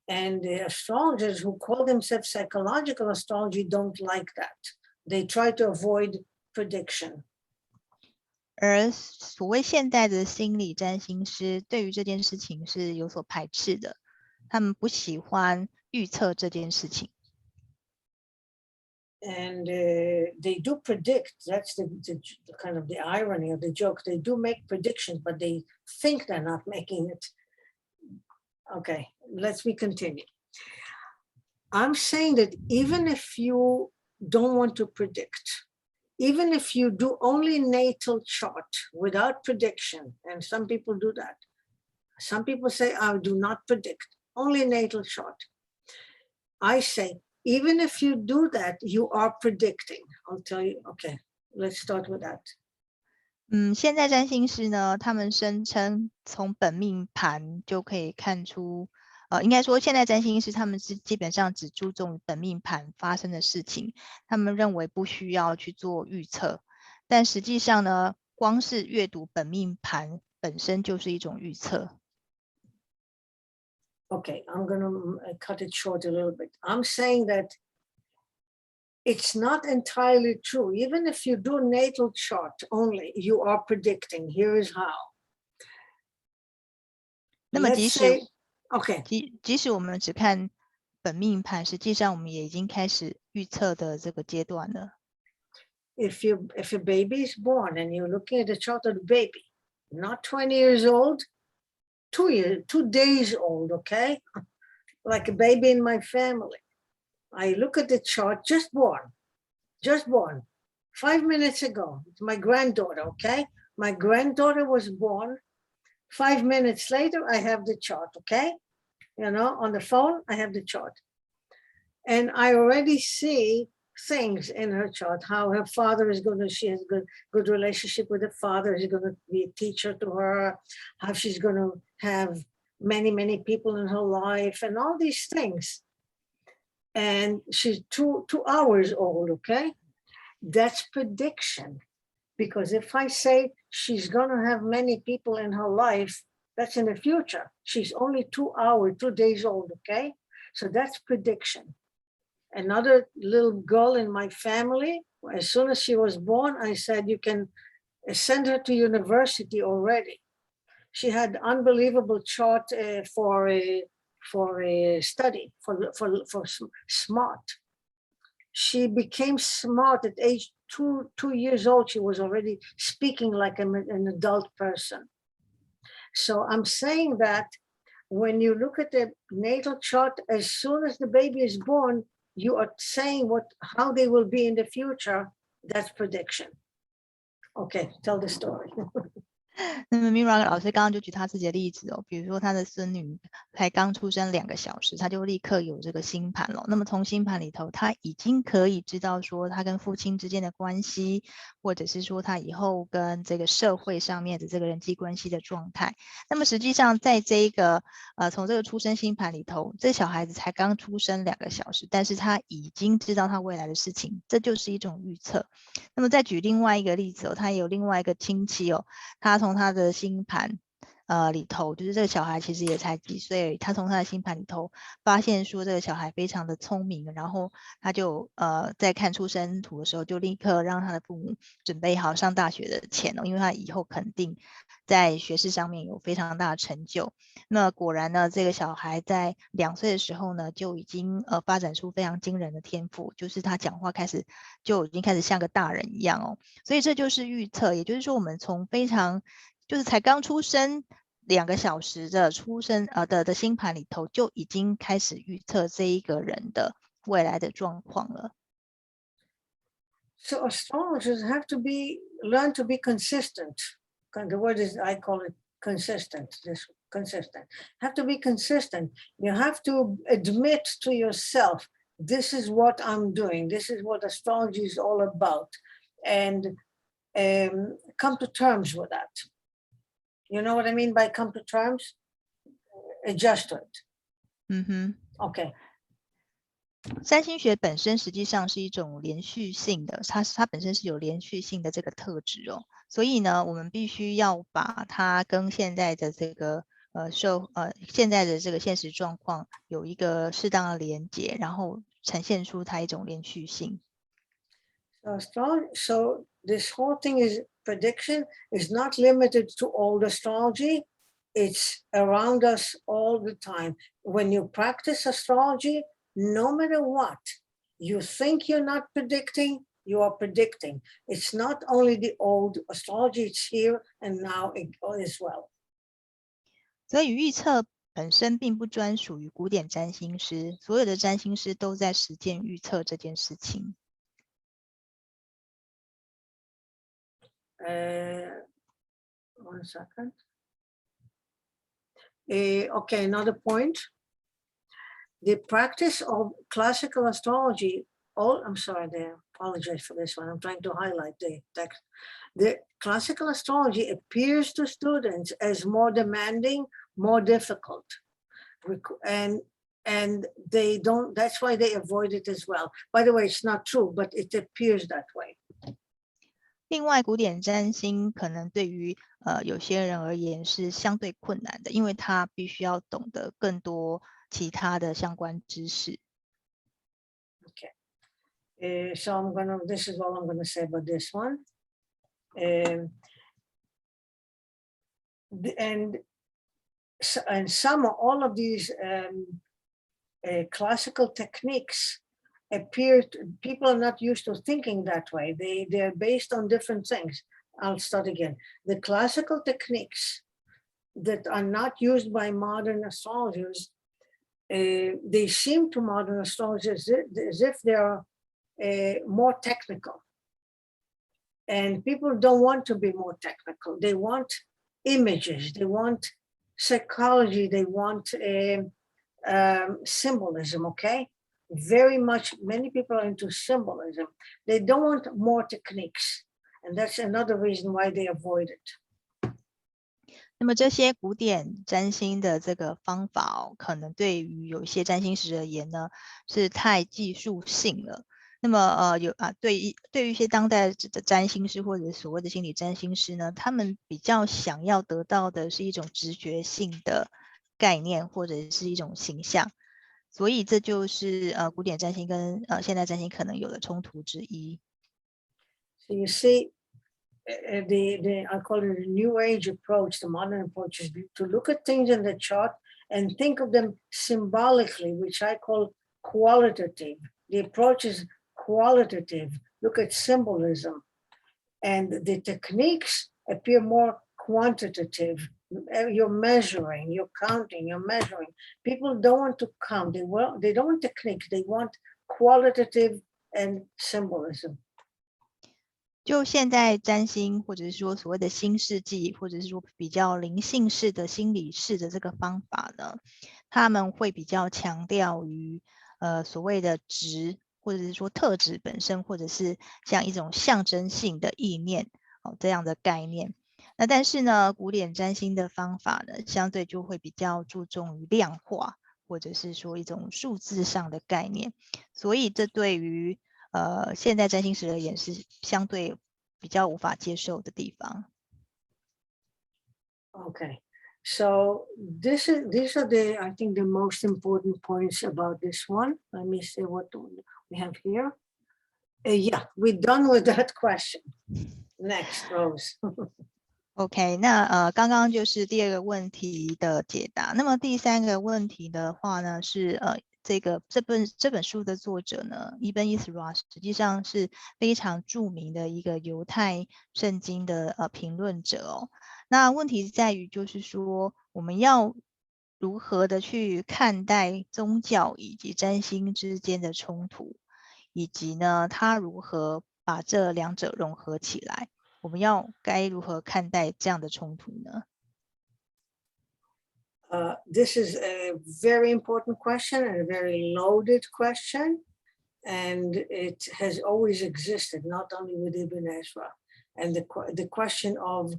And the astrologers who call themselves psychological astrology don't like that. They try to avoid prediction. 而所谓现代的心理占星师对于这件事情是有所排斥的，他们不喜欢预测这件事情。And they do predict. That's the kind of the irony of the joke. They do make predictions, but they think they're not making it. Okay, let me continue. I'm saying that even if you don't want to predict, even if you do only natal chart without prediction, and some people do that. Some people say, I do not predict, only natal chart. I say, even if you do that, you are predicting. I'll tell you, okay, let's start with that. 现在占星师呢，他们声称从本命盘就可以看出，应该说现在占星师他们是基本上只注重本命盘发生的事情，他们认为不需要去做预测，但实际上呢，光是阅读本命盘本身就是一种预测。Okay, I'm going to cut it short a little bit. I'm saying that it's not entirely true. Even if you do natal chart only, you are predicting. Here is how. 那么即使 Okay. 即使我们只看本命盘，实际上我们也已经开始预测的这个阶段了。If a baby is born and you're looking at the chart of the baby, not 20 years old, 2 days old, okay? Like a baby in my family. I look at the chart, just born. 5 minutes ago, it's my granddaughter, okay? My granddaughter was born. 5 minutes later, I have the chart, okay? You know, on the phone, I have the chart. And I already see things in her chart, how her father is going to, she has a good relationship with her father, he's going to be a teacher to her, how she's going to have many people in her life, and all these things. And she's two hours old, okay? That's prediction. Because if I say she's going to have many people in her life, that's in the future. She's only 2 days old, okay? So that's prediction. Another little girl in my family, as soon as she was born, I said, you can send her to university already. She had unbelievable chart for a study, for smart. She became smart at age 2 years old. She was already speaking like an adult person. So I'm saying that when you look at the natal chart, as soon as the baby is born, you are saying how they will be in the future. That's prediction. Okay, tell the story. 那么 Meira 老师刚刚就举他自己的例子哦，比如说他的孙女才刚出生2个小时，他就立刻有这个星盘了。那么从星盘里头，他已经可以知道说他跟父亲之间的关系，或者是说他以后跟这个社会上面的这个人际关系的状态。那么实际上在这一个从这个出生星盘里头，这小孩子才刚出生2个小时，但是他已经知道他未来的事情，这就是一种预测。那么再举另外一个例子哦，他有另外一个亲戚哦，他从他的星盘里头，就是这个小孩其实也才几岁而已，他从他的星盘里头发现说这个小孩非常的聪明，然后他就在看出生图的时候就立刻让他的父母准备好上大学的钱哦，因为他以后肯定在学识上面有非常大的成就。那果然呢，这个小孩在2岁的时候呢，就已经发展出非常惊人的天赋，就是他讲话就已经开始像个大人一样哦。所以这就是预测，也就是说我们从非常就是才刚出生2个小时的出生的星盘里头，就已经开始预测这一个人的未来的状况了。So astrologers have to learn to be consistent. The word is, I call it consistent. Have to be consistent. You have to admit to yourself, this is what I'm doing. This is what astrology is all about. And come to terms with that. You know what I mean by come to terms? Adjust to it. Okay. 占星学本身实际上是一种连续性的，它本身是有连续性的这个特质哦，所以呢，我们必须要把它跟现在的这个现在的这个现实状况有一个适当的连结，然后呈现出它一种连续性。So this whole thing is prediction is not limited to old astrology. It's around us all the time. When you practice astrology, no matter what, you think you're not predicting, you are predicting. It's not only the old astrology, it's here and now as well. 所以预测本身并不专属于古典占星师，所有的占星师都在实践预测这件事情。One second. Okay, another point. The practice of classical astrology, I'm sorry, I apologize for this one. I'm trying to highlight the text. The classical astrology appears to students as more demanding, more difficult. And they don't, that's why they avoid it as well. By the way, it's not true, but it appears that way. 另外，古典占星可能对于有些人而言是相对困难的，因为他必须要懂得更多其他的相关知识。Okay, so this is all I'm gonna say about this one. And all of these classical techniques people are not used to thinking that way. They're based on different things. I'll start again. The classical techniques that are not used by modern astrologers, they seem to modern astrologers as if they are more technical. And people don't want to be more technical. They want images, they want psychology, they want symbolism, okay? Very much, many people are into symbolism. They don't want more techniques. And that's another reason why they avoid it. 那么这些古典占星的这个方法可能对于有一些占星师而言呢，是太技术性了。那么对于一些当代的占星师或者所谓的心理占星师呢，他们比较想要得到的是一种直觉性的概念或者是一种形象，所以这就是古典占星跟现代占星可能有的冲突之一。So you see, I call it a new age approach, the modern approach is to look at things in the chart and think of them symbolically, which I call qualitative. The approach is qualitative. Look at symbolism. And the techniques appear more quantitative. You're measuring, you're counting, you're measuring. People don't want to count. They don't want techniques. They want qualitative and symbolism. 就现代占星或者是说所谓的新世纪或者是说比较灵性式的心理式的这个方法呢，他们会比较强调于所谓的质或者是说特质本身，或者是像一种象征性的意念这样的概念。那但是呢，古典占星的方法呢，相对就会比较注重于量化，或者是说一种数字上的概念，所以这对于现代占星师而言是相对比较无法接受的地方。Okay, so these are I think the most important points about this one. Let me see what we have here. Yeah, we're done with that question. Next, Rose. OK， 那刚刚就是第二个问题的解答。那么第三个问题的话呢，是这本书的作者呢 Ibn Ezra 实际上是非常著名的一个犹太圣经的评论者哦。那问题在于就是说，我们要如何的去看待宗教以及占星之间的冲突，以及呢，他如何把这两者融合起来？我们该如何看待这样的冲突呢？ This is a very important question and a very loaded question, and it has always existed, not only with Ibn Ezra. And the question of,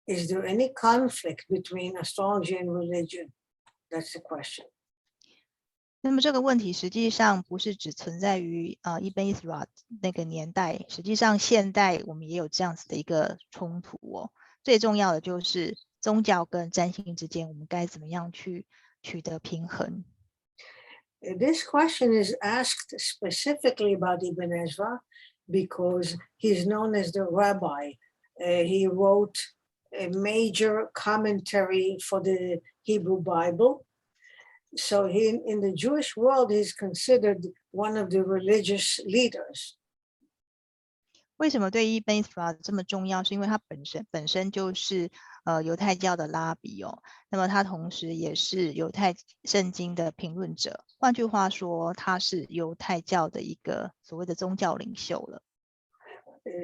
is there any conflict between astrology and religion? That's the question. 那么这个问题实际上不是只存在于Ibn Ezra 那个年代，实际上现代我们也有这样子的一个冲突哦。最重要的就是宗教跟占星之间，我们该怎么样去取得平衡？ This question is asked specifically about Ibn Ezra because he's known as the rabbi. He wrote a major commentary for the Hebrew Bible. So in the Jewish world, he's considered one of the religious leaders. 为什么对Ibn Ezra 这么重要？是因为他本身就是犹太教的拉比哦。那么他同时也是犹太圣经的评论者。换句话说，他是犹太教的一个所谓的宗教领袖了。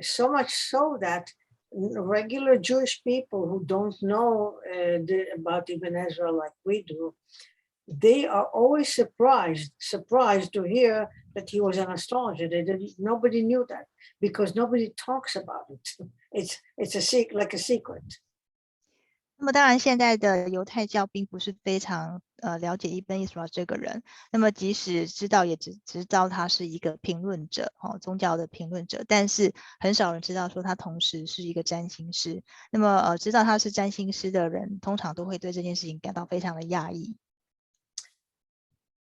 So much so that regular Jewish people who don't know about Ibn Ezra like we do, they are always surprised to hear that he was an astrologer. Nobody knew that because nobody talks about it. It's a secret, like a secret. 那么当然现在的犹太教并不是非常了解Ibn Ezra 这个人，那么即使知道也只知道他是一个评论者，宗教的评论者，但是很少人知道说他同时是一个占星师。那么知道他是占星师的人通常都会对这件事情感到非常的讶异。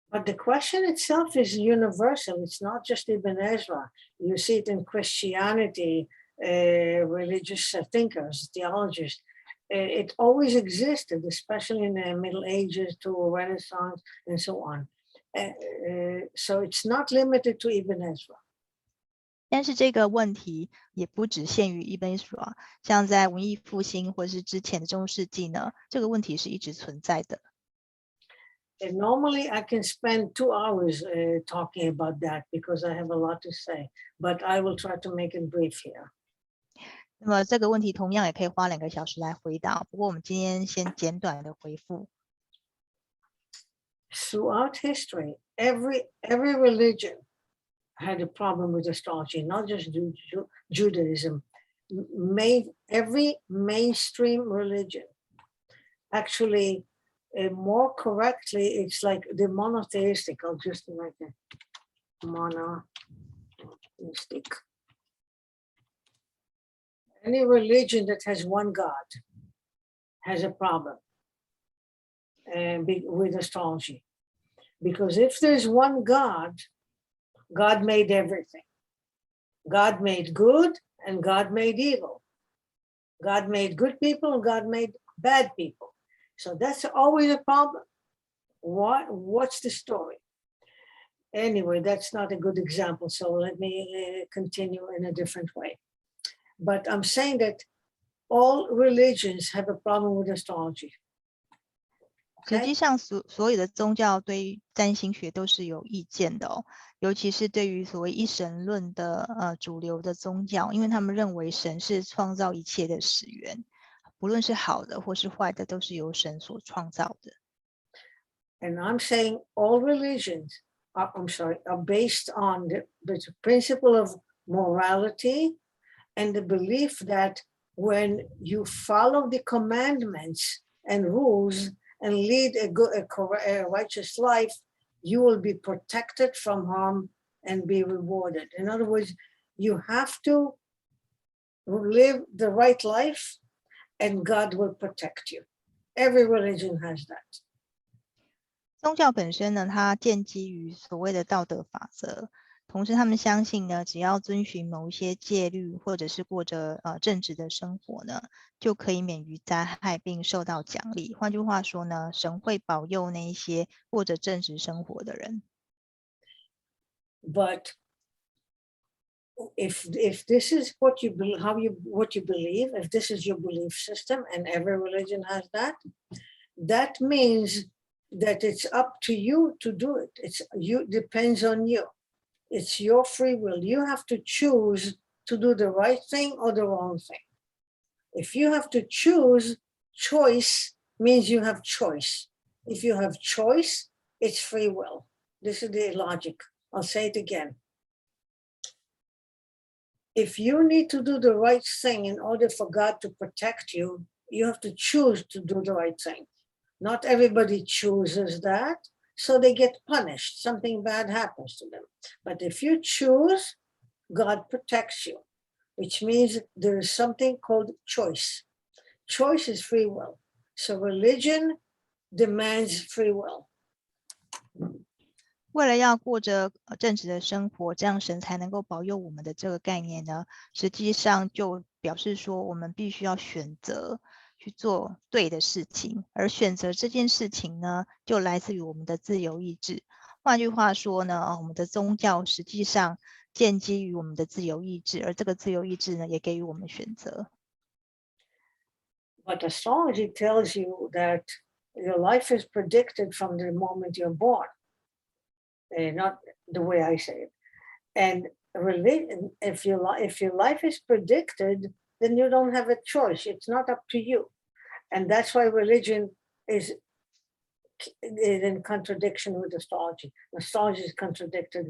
But the question itself is universal. It's not just Ibn Ezra. You see it in Christianity, religious thinkers, theologians. It always existed, especially in the Middle Ages to Renaissance and so on. So it's not limited to Ibn Ezra. 但是这个问题也不只限于Ibn Ezra，像在文艺复兴或是之前的中世纪呢，这个问题是一直存在的。And normally I can spend 2 hours talking about that because I have a lot to say, but I will try to make it brief here. 那么这个问题同样也可以花2个小时来回答，不过我们今天先简短的回复。Throughout history, every religion had a problem with astrology, not just Judaism. Every mainstream religion, actually, more correctly, it's like the monotheistic. I'll just like a monotheistic. Any religion that has one God has a problem with astrology. Because if there's one God, God made everything. God made good and God made evil. God made good people and God made bad people. So that's always a problem. What's the story? Anyway, that's not a good example. So let me continue in a different way. But I'm saying that all religions have a problem with astrology. 实际上所有的宗教对于占星学都是有意见的尤其是对于所谓一神论的主流的宗教，因为他们认为神是创造一切的始源，不论是好的或是坏的都是由神所创造的。And I'm saying all religions are based on the principle of morality and the belief that when you follow the commandments and rules and lead a righteous life, you will be protected from harm and be rewarded. In other words, you have to live the right life and God will protect you. Every religion has that. 宗教本身呢，它建基于所谓的道德法则，同时他们相信呢，只要遵循某一些戒律，或者是过着正直的生活呢，就可以免于灾害并受到奖励。换句话说呢，神会保佑那一些过着正直生活的人。But if this is what you believe, if this is your belief system, and every religion has that, that means that it's up to you to do it. Depends on you. It's your free will. You have to choose to do the right thing or the wrong thing. If you have to choose, choice means you have choice. If you have choice, it's free will. This is the logic. I'll say it again. If you need to do the right thing in order for God to protect you, you have to choose to do the right thing. Not everybody chooses that, so they get punished. Something bad happens to them. But if you choose, God protects you, which means there is something called choice. Choice is free will. So religion demands free will. 为了要过着正直的生活，这样神才能够保佑我们的这个概念呢，实际上就表示说我们必须要选择去做对的事情，而选择这件事情呢，就来自于我们的自由意志。换句话说呢，我们的宗教实际上建基于我们的自由意志，而这个自由意志呢，也给予我们选择。But astrology tells you that your life is predicted from the moment you're born. Not the way I say it. And religion, if your life is predicted, then you don't have a choice. It's not up to you. And that's why religion is in contradiction with astrology. Astrology is contradicted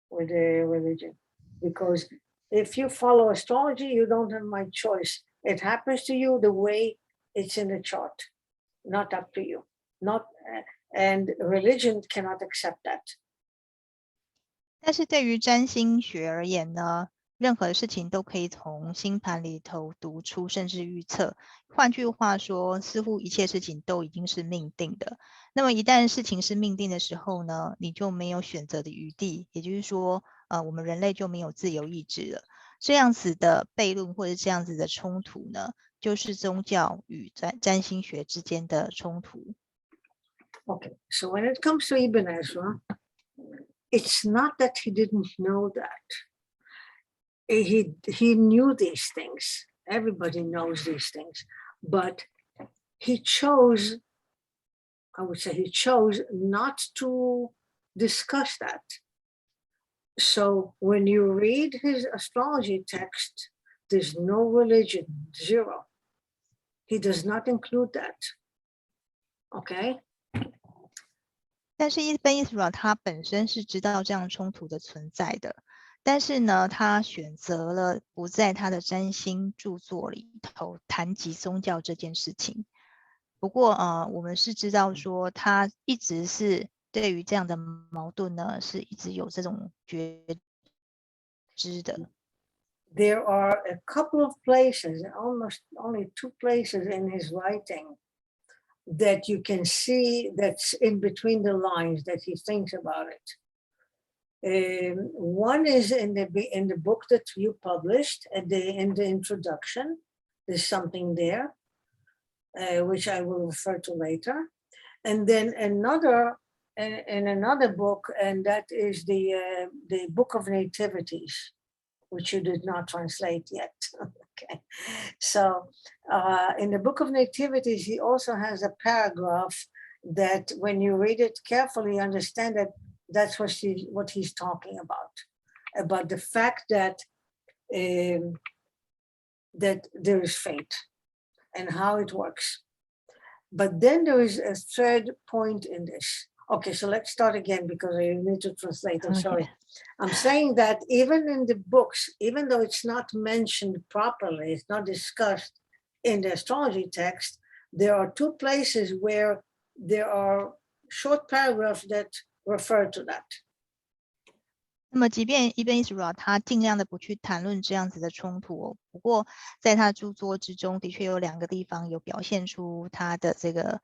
with religion, because if you follow astrology, you don't have my choice. It happens to you the way it's in the chart, not up to you. And religion cannot accept that. 但是对于占星学而言呢，任何事情都可以从星盘里头读出，甚至预测。换句话说，似乎一切事情都已经是命定的。那么一旦事情是命定的时候呢，你就没有选择的余地，也就是说，我们人类就没有自由意志了。这样子的悖论或者这样子的冲突呢，就是宗教与占星学之间的冲突。Okay, so when it comes to Ibn Ezra, it's not that he didn't know that. He knew these things. Everybody knows these things, but he chose, I would say he chose not to discuss that. So when you read his astrology text, there's no religion, zero. He does not include that. Okay? 但是Ezra他本身是知道这样冲突的存在的，但是呢，他选择了不在他的占星著作里头谈及宗教这件事情。不过我们是知道说他一直是对于这样的矛盾呢，是一直有这种觉知的。There are a couple of places, almost only 2 places in his writing, that you can see that's in between the lines that he thinks about it. One is in the book that you published in the introduction. There's something there, which I will refer to later. And then another in another book, and that is the Book of Nativities, which you did not translate yet. Okay, so in the Book of Nativities, he also has a paragraph that when you read it carefully, understand that that's what he's talking about the fact that that there is fate and how it works. But then there is a third point in this. Okay, so let's start again because I need to translate. I'm sorry. I'm saying that even in the books, even though it's not mentioned properly, it's not discussed in the astrology text, there are 2 places where there are short paragraphs that refer to that. 那么即便Ibn Ezra他尽量的不去谈论这样子的冲突不过在他著作之中的确有2个地方有表现出他的这个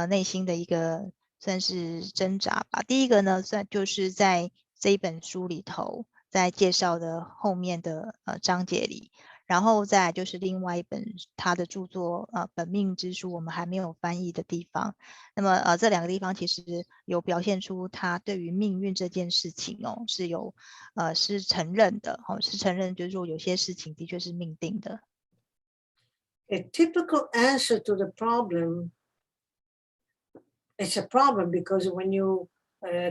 内心的一个算是挣扎吧。第一个呢，就是在这一本书里头，在介绍的后面的章节里，然后再来就是另外一本他的著作本命之书我们还没有翻译的地方。那么这2个地方其实有表现出他对于命运这件事情是有是承认的是承认就是说有些事情的确是命定的。A typical answer to the problem, it's a problem because when you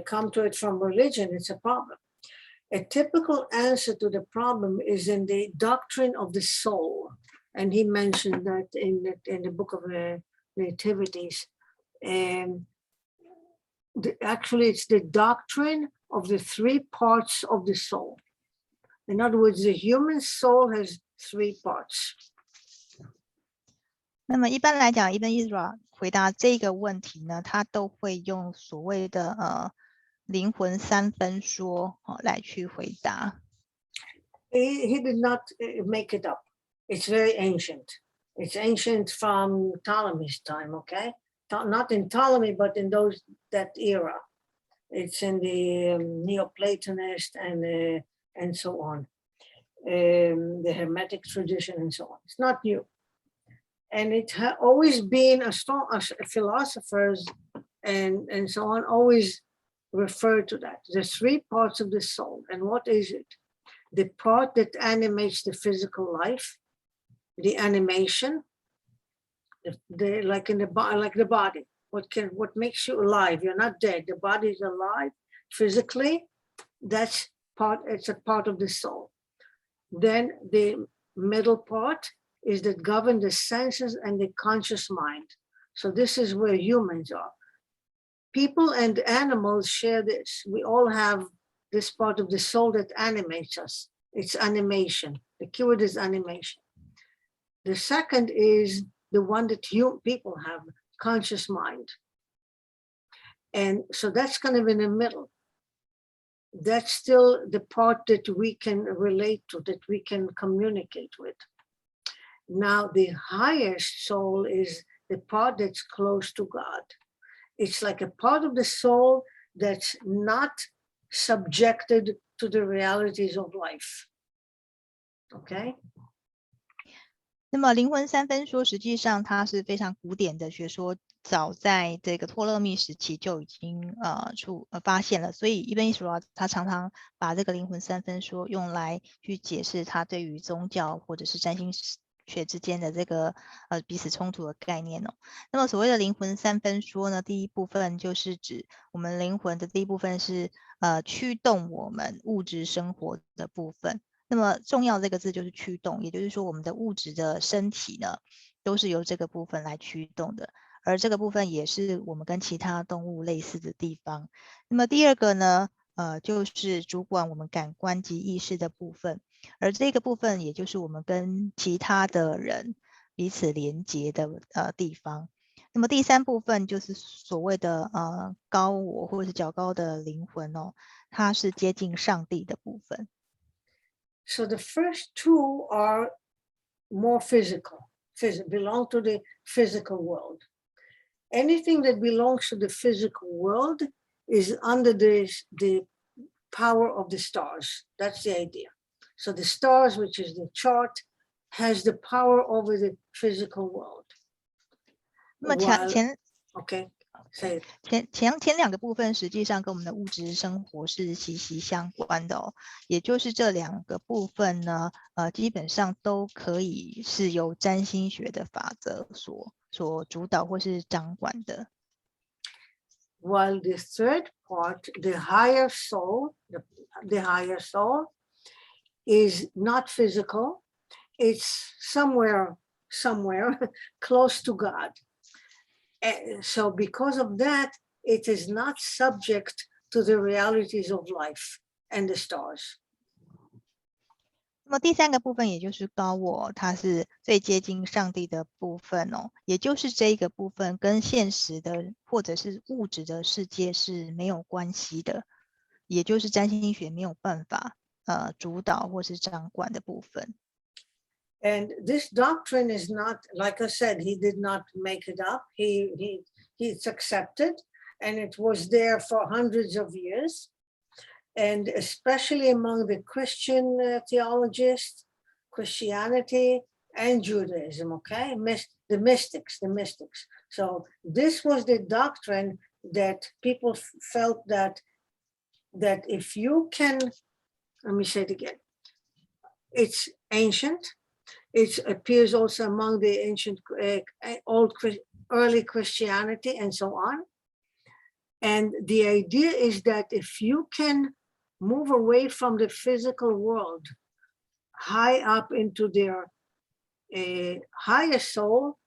come to it from religion, it's a problem. A typical answer to the problem is in the doctrine of the soul. And he mentioned that in the Book of Nativities. Actually, it's the doctrine of the 3 parts of the soul. In other words, the human soul has 3 parts. 那么一般来讲 Ibn Ezra 回答这个问题呢，他都会用所谓的灵魂3分说来去回答。He did not make it up. It's very ancient. It's ancient from Ptolemy's time, okay? Not in Ptolemy, but in that era. It's in the Neoplatonist and so on. The Hermetic tradition and so on. It's not new. And it has always been philosophers and so on always refer to that. The 3 parts of the soul. And what is it? The part that animates the physical life, the animation, like the body. What makes you alive? You're not dead. The body is alive physically. It's a part of the soul. Then the middle part is that govern the senses and the conscious mind. So this is where humans are. People and animals share this. We all have this part of the soul that animates us. It's animation. The keyword is animation. The second is the one that people have, conscious mind. And so that's kind of in the middle. That's still the part that we can relate to, that we can communicate with. Now, the highest soul is the part that's close to God. It's like a part of the soul that's not subjected to the realities of life. Okay? 那么灵魂三分说实际上它是非常古典的学说，早在这个托勒密时期就已经发现了，所以Ibn Ezra他常常把这个灵魂三分说用来去解释他对于宗教或者是占星学之间的这个彼此冲突的概念哦。那么所谓的灵魂三分说呢，第一部分就是指我们灵魂的第一部分是驱动我们物质生活的部分。那么重要这个字就是驱动，也就是说我们的物质的身体呢都是由这个部分来驱动的，而这个部分也是我们跟其他动物类似的地方。那么第二个呢就是主管我们感官及意识的部分，而这个部分也就是我们跟其他的人彼此连结的地方。那么第三部分就是所谓的高我或者是较高的灵魂哦，它是接近上帝的部分。So the first two are more physical, belong to the physical world. Anything that belongs to the physical world is under the power of the stars. That's the idea. So the stars, which is the chart, has the power over the physical world. 那么Okay. 前两个部分实际上跟我们的物质生活是息息相关的哦，也就是这两个部分呢，基本上都可以是由占星学的法则所主导或是掌管的。While the third part, the higher soul, the higher soul is not physical. It's somewhere close to God. So because of that, it is not subject to the realities of life and the stars. 那么第三个部分也就是高我，它是最接近上帝的部分哦，也就是这一个部分跟现实的或者是物质的世界是没有关系的，也就是占星学没有辦法主導或是掌管的部分。And this doctrine is not, like I said, he did not make it up. It's accepted, and it was there for hundreds of years. And especially among the Christian theologists, Christianity and Judaism, okay? The mystics. So this was the doctrine that people felt that if you can, let me say it again, it's ancient. It appears also among the ancient, early Christianity and so on. And the idea is that if you can move away from the physical world, high up into their higher soul,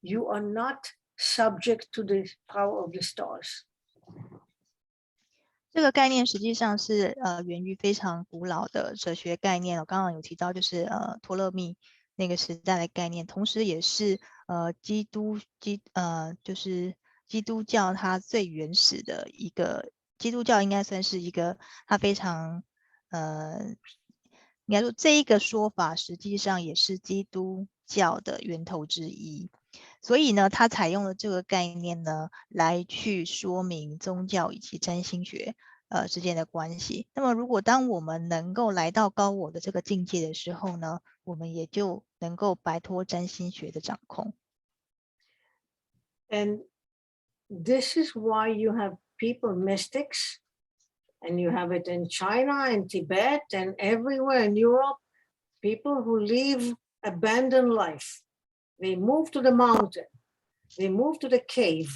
you are not subject to the power of the stars. 这个概念实际上是源于非常古老的哲学概念，我刚刚有提到就是托勒密那个时代的概念，同时也是就是基督教它最原始的一个，基督教应该算是一个它非常应该说这一个说法实际上也是基督教的源头之一。所以呢，他采用了这个概念呢，来去说明宗教以及占星学之间的关系。那么，如果当我们能够来到高我的这个境界的时候呢，我们也就能够摆脱占星学的掌控。And this is why you have people, mystics, and you have it in China and Tibet and everywhere in Europe, people who live abandoned life. They move to the mountain, they move to the cave.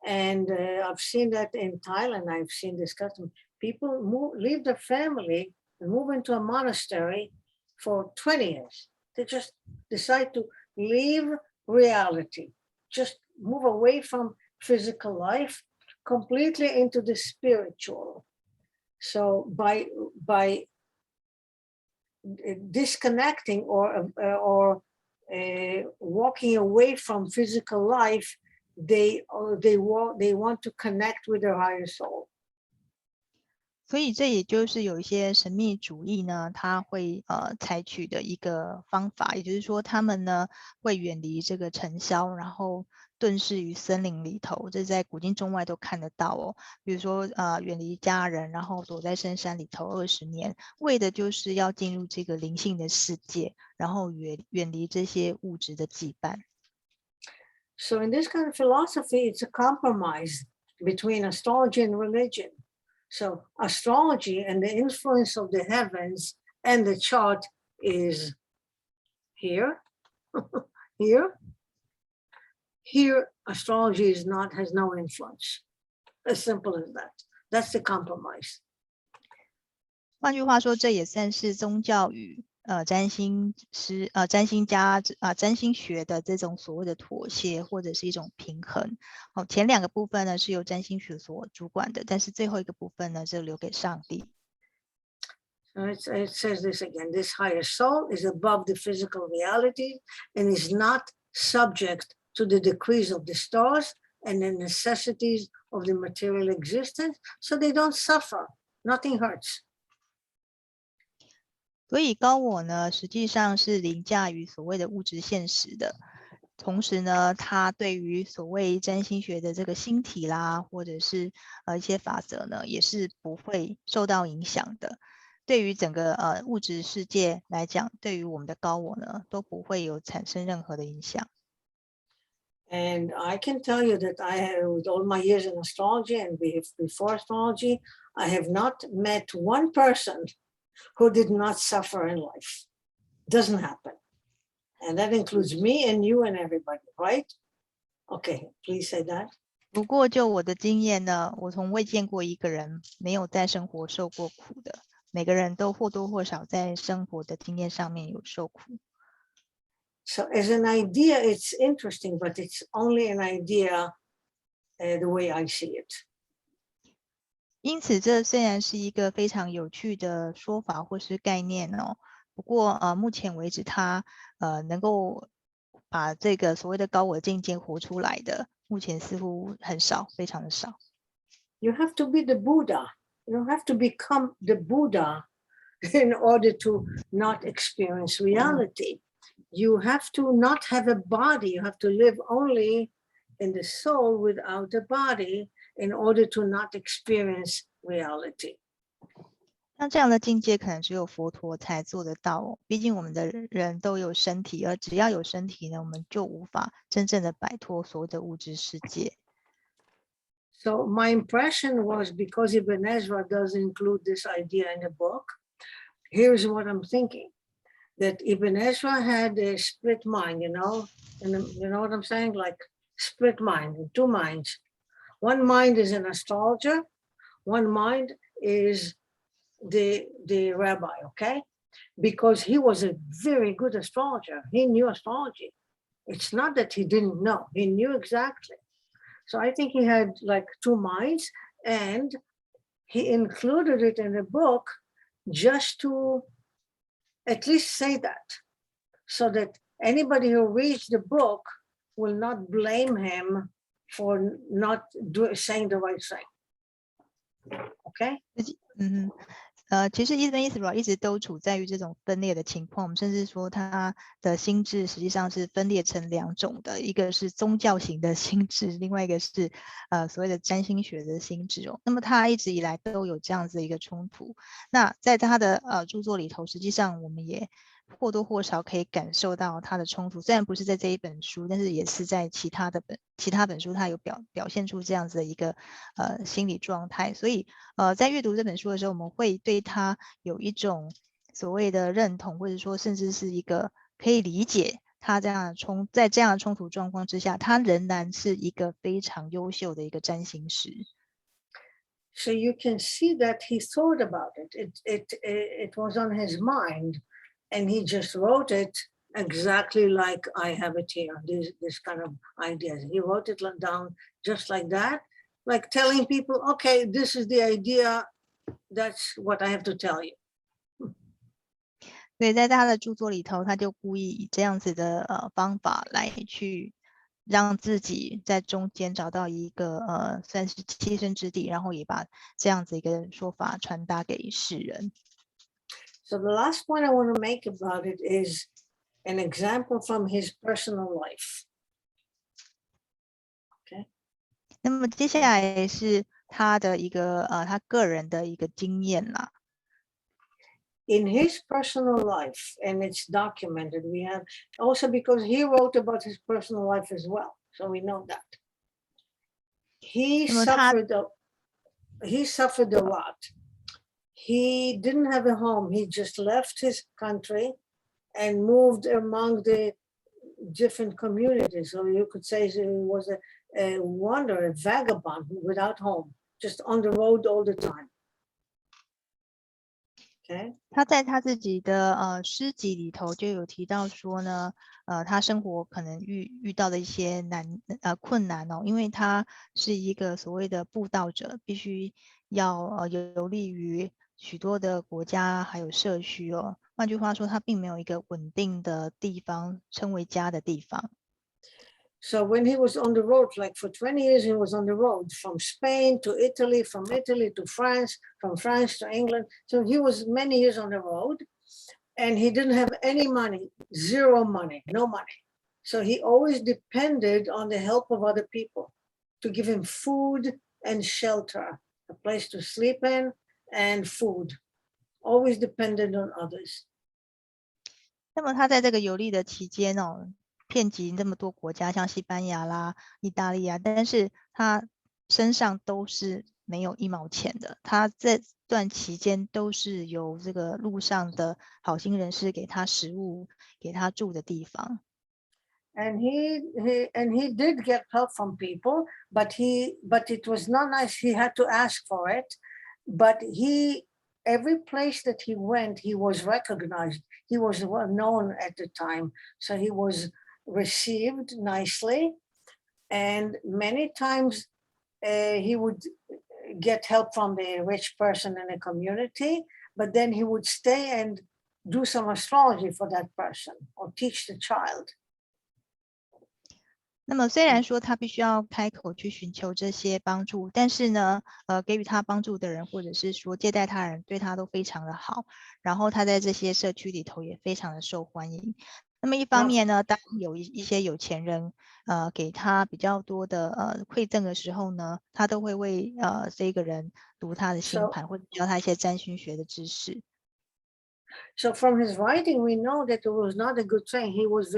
And I've seen that in Thailand, I've seen this custom. People leave their family and move into a monastery for 20 years. They just decide to leave reality, just move away from physical life completely into the spiritual. So by disconnecting or walking away from physical life, they want to connect with their higher soul. 所以这也就是有一些神秘主义呢，他会采取的一个方法，也就是说他们呢会远离这个尘嚣，然后遁世于森林里头，这在古今中外都看得到哦。比如说远离家人，然后躲在深山里头20年，为的就是要进入这个灵性的世界，然后远离这些物质的羁绊。So in this kind of philosophy, it's a compromise between astrology and religion. So astrology and the influence of the heavens and the chart is here, here. Here, astrology has no influence. As simple as that. That's the compromise. 换句话说，这也算是宗教与占星师占星家占星学的这种所谓的妥协或者是一种平衡。前两个部分呢是由占星学所主管的，但是最后一个部分呢就留给上帝。So it says this again: this higher soul is above the physical reality and is not subject to the decrees of the stars and the necessities of the material existence, so they don't suffer. Nothing hurts. 所以高我呢，实际上是凌驾于所谓的物质现实的，同时呢，它对于所谓占星学的这个星体啦，或者是一些法则呢，也是不会受到影响的。对于整个物质世界来讲，对于我们的高我呢，都不会有产生任何的影响。And I can tell you that I have, with all my years in astrology and before astrology, I have not met one person who did not suffer in life. Doesn't happen. And that includes me and you and everybody, right? Okay, please say that. 不过就我的经验呢，我从未见过一个人没有在生活受过苦的，每个人都或多或少在生活的经验上面有受苦。So as an idea, it's interesting, but it's only an idea the way I see it. 因此，这虽然是一个非常有趣的说法或是概念哦，不过目前为止，它能够把这个所谓的高我境界活出来的，目前似乎很少，非常的少。You have to be the Buddha. You don't have to become the Buddha in order to not experience reality. You have to not have a body. You have to live only in the soul without a body in order to not experience reality. 那这样的境界可能只有佛陀才做得到哦。毕竟我们的人都有身体，而只要有身体呢，我们就无法真正的摆脱所谓的物质世界。So my impression was, because Ibn Ezra does include this idea in the book, here's what I'm thinking. That Ibn Ezra had a split mind, and you know what I'm saying? Like split mind, two minds. One mind is an astrologer, one mind is the rabbi, okay? Because he was a very good astrologer. He knew astrology. It's not that he didn't know, he knew exactly. So I think he had like two minds, and he included it in the book just to at least say that, so that anybody who reads the book will not blame him for not saying the right thing. Okay? 其实Ezra一直都处在于这种分裂的情况，我们甚至说他的心智实际上是分裂成两种的，一个是宗教型的心智，另外一个是所谓的占星学的心智哦。那么他一直以来都有这样子的一个冲突。那在他的著作里头，实际上我们也或多或少可以感受到他的冲突，虽然不是在这一本书，但是也是在其他本书他有表现出这样子的一个心理状态。所以在阅读这本书的时候，我们会对他有一种所谓的认同，或者说甚至是一个可以理解他在这样的冲突状况之下，他仍然是一个非常优秀的一个占星师。So you can see that he thought about it. It was on his mind. and he just wrote it exactly like I have it here, this kind of ideas. He wrote it down just like that, like telling people, okay, this is the idea, that's what I have to tell you. 所以在他的著作里头，他就故意以这样子的方法来去让自己在中间找到一个算是栖身之地，然后也把这样子一个说法传达给世人。So the last point I want to make about it is an example from his personal life. Okay. 那么接下来是他的一个他个人的一个经验啦。In his personal life, and it's documented, we have also because he wrote about his personal life as well, so we know that. He suffered a lot. He didn't have a home. He just left his country and moved among the different communities. So you could say he was a wanderer, a vagabond without home, just on the road all the time. Okay. 他在他自己的诗集里头就有提到说呢，他生活可能遇到的一些困难哦，因为他是一个所谓的布道者，必须要游历于许多的国家还有社区哦。换句话说，他并没有一个稳定的地方称为家的地方。So when he was on the road, like for 20 years, he was on the road from Spain to Italy, from Italy to France, from France to England. So he was many years on the road and he didn't have any money, zero money, no money. So he always depended on the help of other people to give him food and shelter, a place to sleep in and food, always depended on others. 那么他在这个游历的期间哦，遍及那么多国家，像西班牙啦、意大利啊，但是他身上都是没有1毛钱的。他这段期间都是由这个路上的好心人士给他食物，给他住的地方。And he did get help from people, but it was not nice. He had to ask for it. But every place that he went, he was recognized. He was well known at the time, so he was received nicely, and many times he would get help from the rich person in the community, but then he would stay and do some astrology for that person or teach the child. 那么虽然说他必须要开口去寻求这些帮助，但是呢，给予他帮助的人或者是说接待他人对他都非常的好，然后他在这些社区里头也非常的受欢迎。那么一方面呢，当有一些有钱人给他比较多的馈赠的时候呢，他都会为这个人读他的星盘或者教他一些占星学的知识。So from his writing, we know that it was not a good thing. He was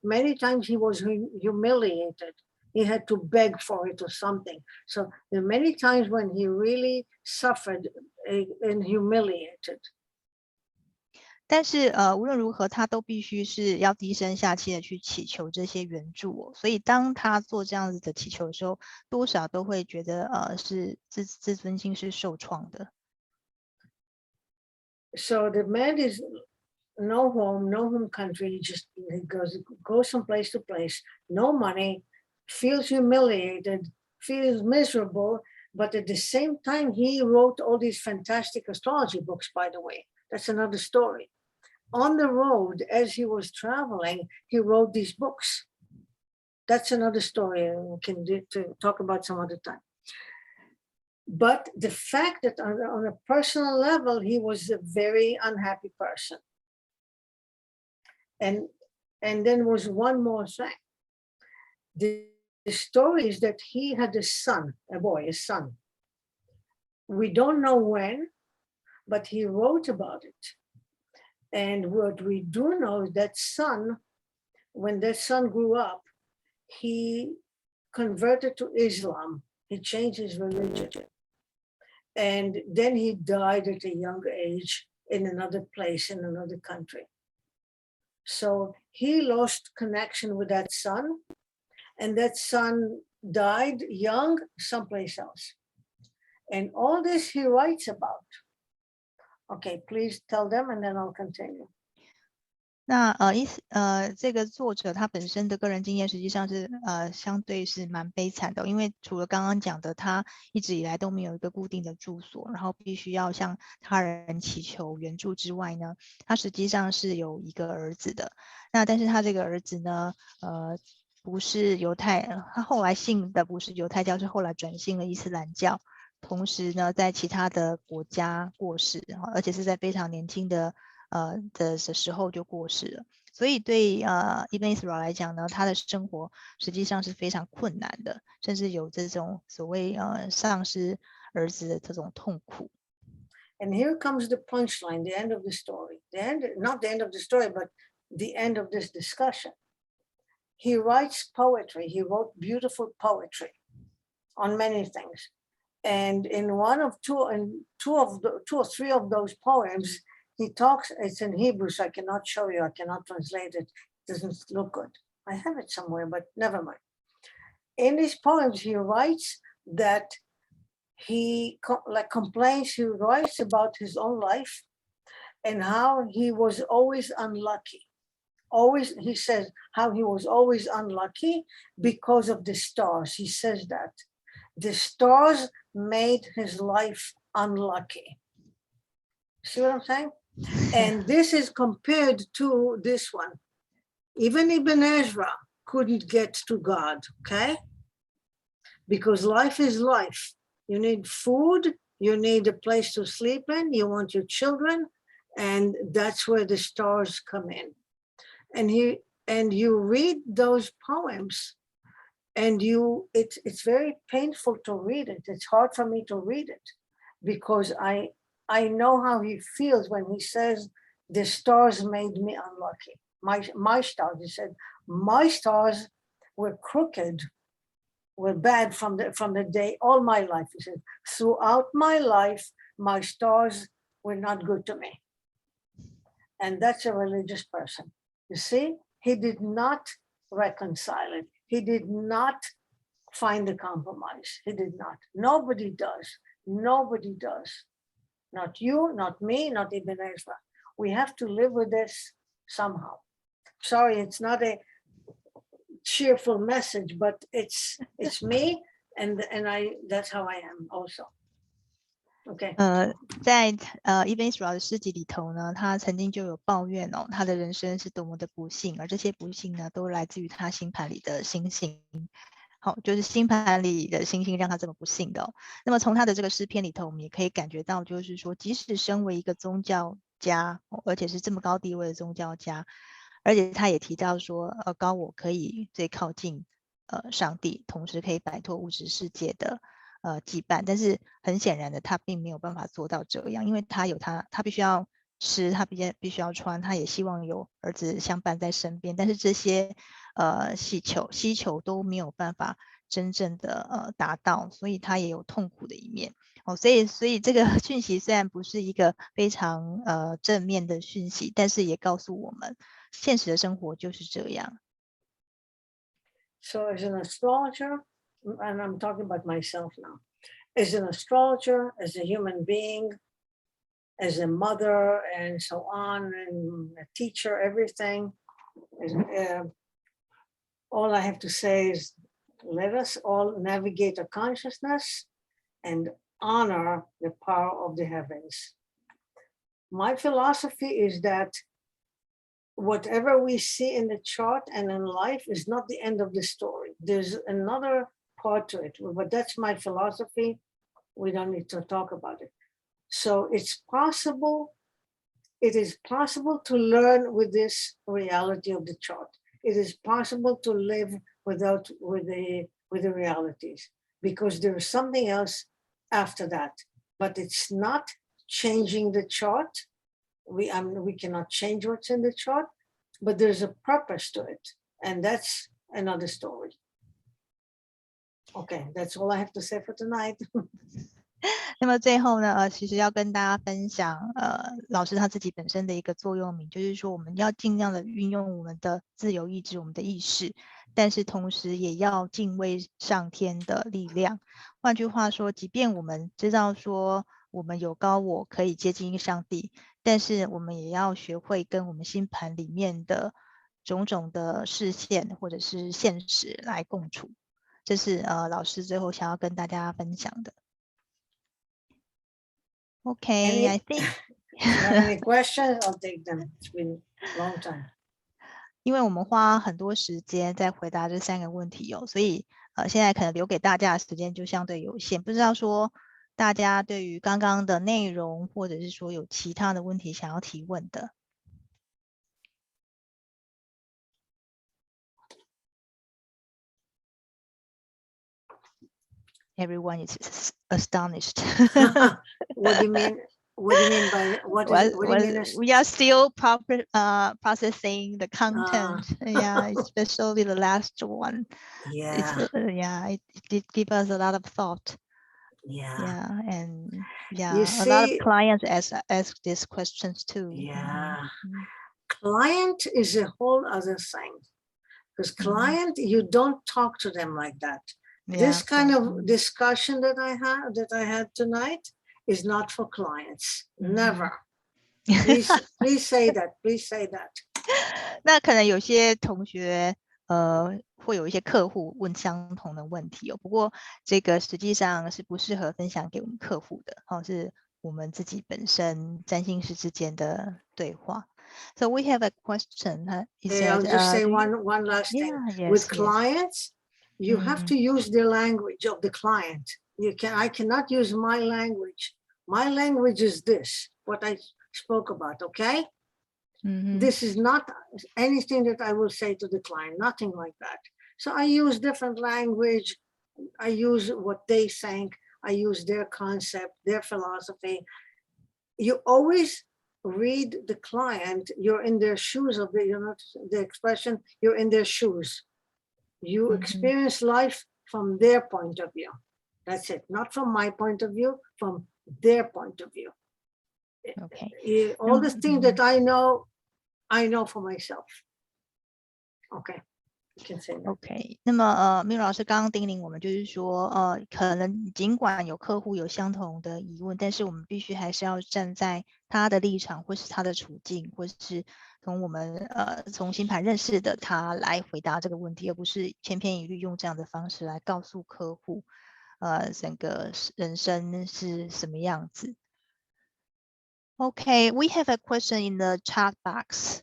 many times he was humiliated. He had to beg for it or something. So there are many times when he really suffered and humiliated. 但是无论如何，他都必须是要低声下气的去祈求这些援助哦。所以当他做这样子的祈求的时候，多少都会觉得是自尊心是受创的。So the man is no home country. He goes from place to place, no money, feels humiliated, feels miserable. But at the same time, he wrote all these fantastic astrology books, by the way. That's another story. On the road, as he was traveling, he wrote these books. That's another story we can talk about some other time. But the fact that on a personal level, he was a very unhappy person. And then was one more thing. The story is that he had a son. We don't know when, but he wrote about it. And what we do know is that son, when that son grew up, he converted to Islam. He changed his religion. And then he died at a young age in another place, in another country. So he lost connection with that son, and that son died young someplace else. And all this he writes about. Okay, please tell them and then I'll continue. 那这个作者他本身的个人经验实际上是相对是蛮悲惨的，因为除了刚刚讲的他一直以来都没有一个固定的住所，然后必须要向他人祈求援助之外呢，他实际上是有一个儿子的。那但是他这个儿子呢不是犹太，他后来信的不是犹太教，是后来转信了伊斯兰教，同时呢在其他的国家过世，而且是在非常年轻的时候就过世了。所以对Ibn Ezra 来讲呢，他的生活实际上是非常困难的，甚至有这种所谓丧失儿子的这种痛苦。And here comes the punchline, the end of the story. Not the end of the story, but the end of this discussion. He writes poetry. He wrote beautiful poetry on many things. And in two or three of those poems, he talks, it's in Hebrew, so I cannot show you, I cannot translate it. It doesn't look good. I have it somewhere, but never mind. In these poems, he writes that he complains, he writes about his own life and how he was always unlucky. Always, he says how he was always unlucky because of the stars. He says that the stars made his life unlucky. See what I'm saying? And this is compared to this one. Even Ibn Ezra couldn't get to God, okay? Because life is life. You need food, you need a place to sleep in, you want your children, and that's where the stars come in. And you read those poems, and it's very painful to read it. It's hard for me to read it because I know how he feels when he says the stars made me unlucky. My stars, he said, my stars were crooked, were bad from the day, all my life. He said, throughout my life, my stars were not good to me. And that's a religious person. You see, he did not reconcile it. He did not find a compromise. He did not. Nobody does. Nobody does. Not you, not me, not Ibn Ezra. We have to live with this somehow. Sorry, it's not a cheerful message, but it's me, and that's how I am also. Okay. 在Ibn Ezra 的诗集里头呢，他曾经就有抱怨他的人生是多么的不幸，而这些不幸呢，都来自于他星盘里的星星。好，就是星盘里的星星让他这么不幸的那么从他的这个诗篇里头，我们也可以感觉到，就是说，即使身为一个宗教家，而且是这么高地位的宗教家，而且他也提到说，高我可以最靠近上帝，同时可以摆脱物质世界的羁绊，但是很显然的，他并没有办法做到这样，因为他必须要吃，他必须要穿，他也希望有儿子相伴在身边，但是这些希求都没有办法真正的达到，所以他也有痛苦的一面。所以这个讯息虽然不是一个非常正面的讯息，但是也告诉我们，现实的生活就是这样。So as an astrologer, and I'm talking about myself now, as an astrologer, as a human being, as a mother, and so on, and a teacher, everything, all I have to say is let us all navigate a consciousness and honor the power of the heavens. My philosophy is that whatever we see in the chart and in life is not the end of the story. There's another part to it, but that's my philosophy. We don't need to talk about it. So it is possible to learn with this reality of the chart. It is possible to live with the realities, because there is something else after that, but it's not changing the chart. We cannot change what's in the chart, but there's a purpose to it, and that's another story. Okay, that's all I have to say for tonight. 那么最后呢，其实要跟大家分享，老师他自己本身的一个座右铭，就是说我们要尽量的运用我们的自由意志，我们的意识，但是同时也要敬畏上天的力量。换句话说，即便我们知道说，我们有高我可以接近上帝，但是我们也要学会跟我们星盘里面的种种的视线或者是现实来共处。这是老师最后想要跟大家分享的。Okay, I think. If you have any questions, I'll take them. It's been a long time. 因为我们花很多时间在回答这3个问题哦，所以现在可能留给大家的时间就相对有限。不知道说大家对于刚刚的内容，或者是说有其他的问题想要提问的。Everyone is astonished. What do you mean? What do you mean by what do you mean? We are still processing the content. Yeah, especially the last one. Yeah. It did give us a lot of thought. Yeah. And You a lot of see, clients ask these questions too. Yeah. Client is a whole other thing. Because client, you don't talk to them like that. This kind of discussion that I had tonight is not for clients. Never. Please say that. Please say that. 那可能有些同学会有一些客户问相同的问题哦，不过这个实际上是不适合分享给我们客户的哦，是我们自己本身占星师之间的对话。So we have a question. I'll just say one last thing. With clients, you have to use the language of the client. I cannot use my language. My language is this, what I spoke about, okay? This is not anything that I will say to the client, nothing like that. So I use different language. I use what they think. I use their concept, their philosophy. You always read the client. You're in their shoes of the expression, you're in their shoes. You experience life from their point of view. That's it. Not from my point of view, from their point of view. Okay. All the things that I know for myself. Okay. OK， 那么Meira老师刚刚叮咛我们，就是说可能尽管有客户有相同的疑问，但是我们必须还是要站在他的立场，或是他的处境，或是从我们从星盘认识的他来回答这个问题，而不是千篇一律用这样的方式来告诉客户整个人生是什么样子。Okay, we have a question in the chat box.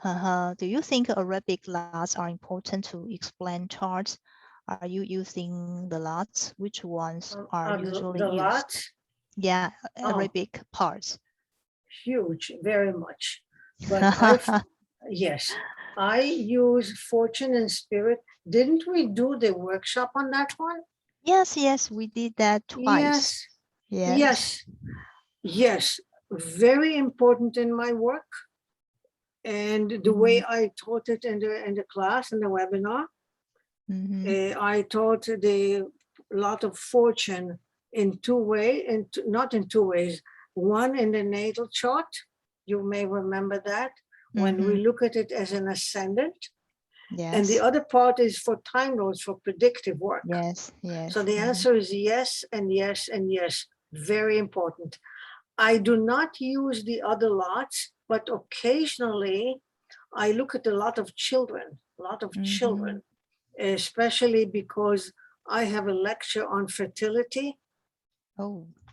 Do you think Arabic lots are important to explain charts? Are you using the lots? Which ones are usually the used? Lots? Yeah, Arabic parts. Huge, very much. But yes, I use fortune and spirit. Didn't we do the workshop on that one? Yes, we did that twice. Yes. Very important in my work. And the way I taught it in the class, in the webinar, I taught a lot of fortune in two ways, not in two ways. One in the natal chart, you may remember that, when we look at it as an ascendant. Yes. And the other part is for time nodes, for predictive work. Yes. So the answer is yes and yes and yes. Very important. I do not use the other lots, but occasionally I look at a lot of children, especially because I have a lecture on fertility.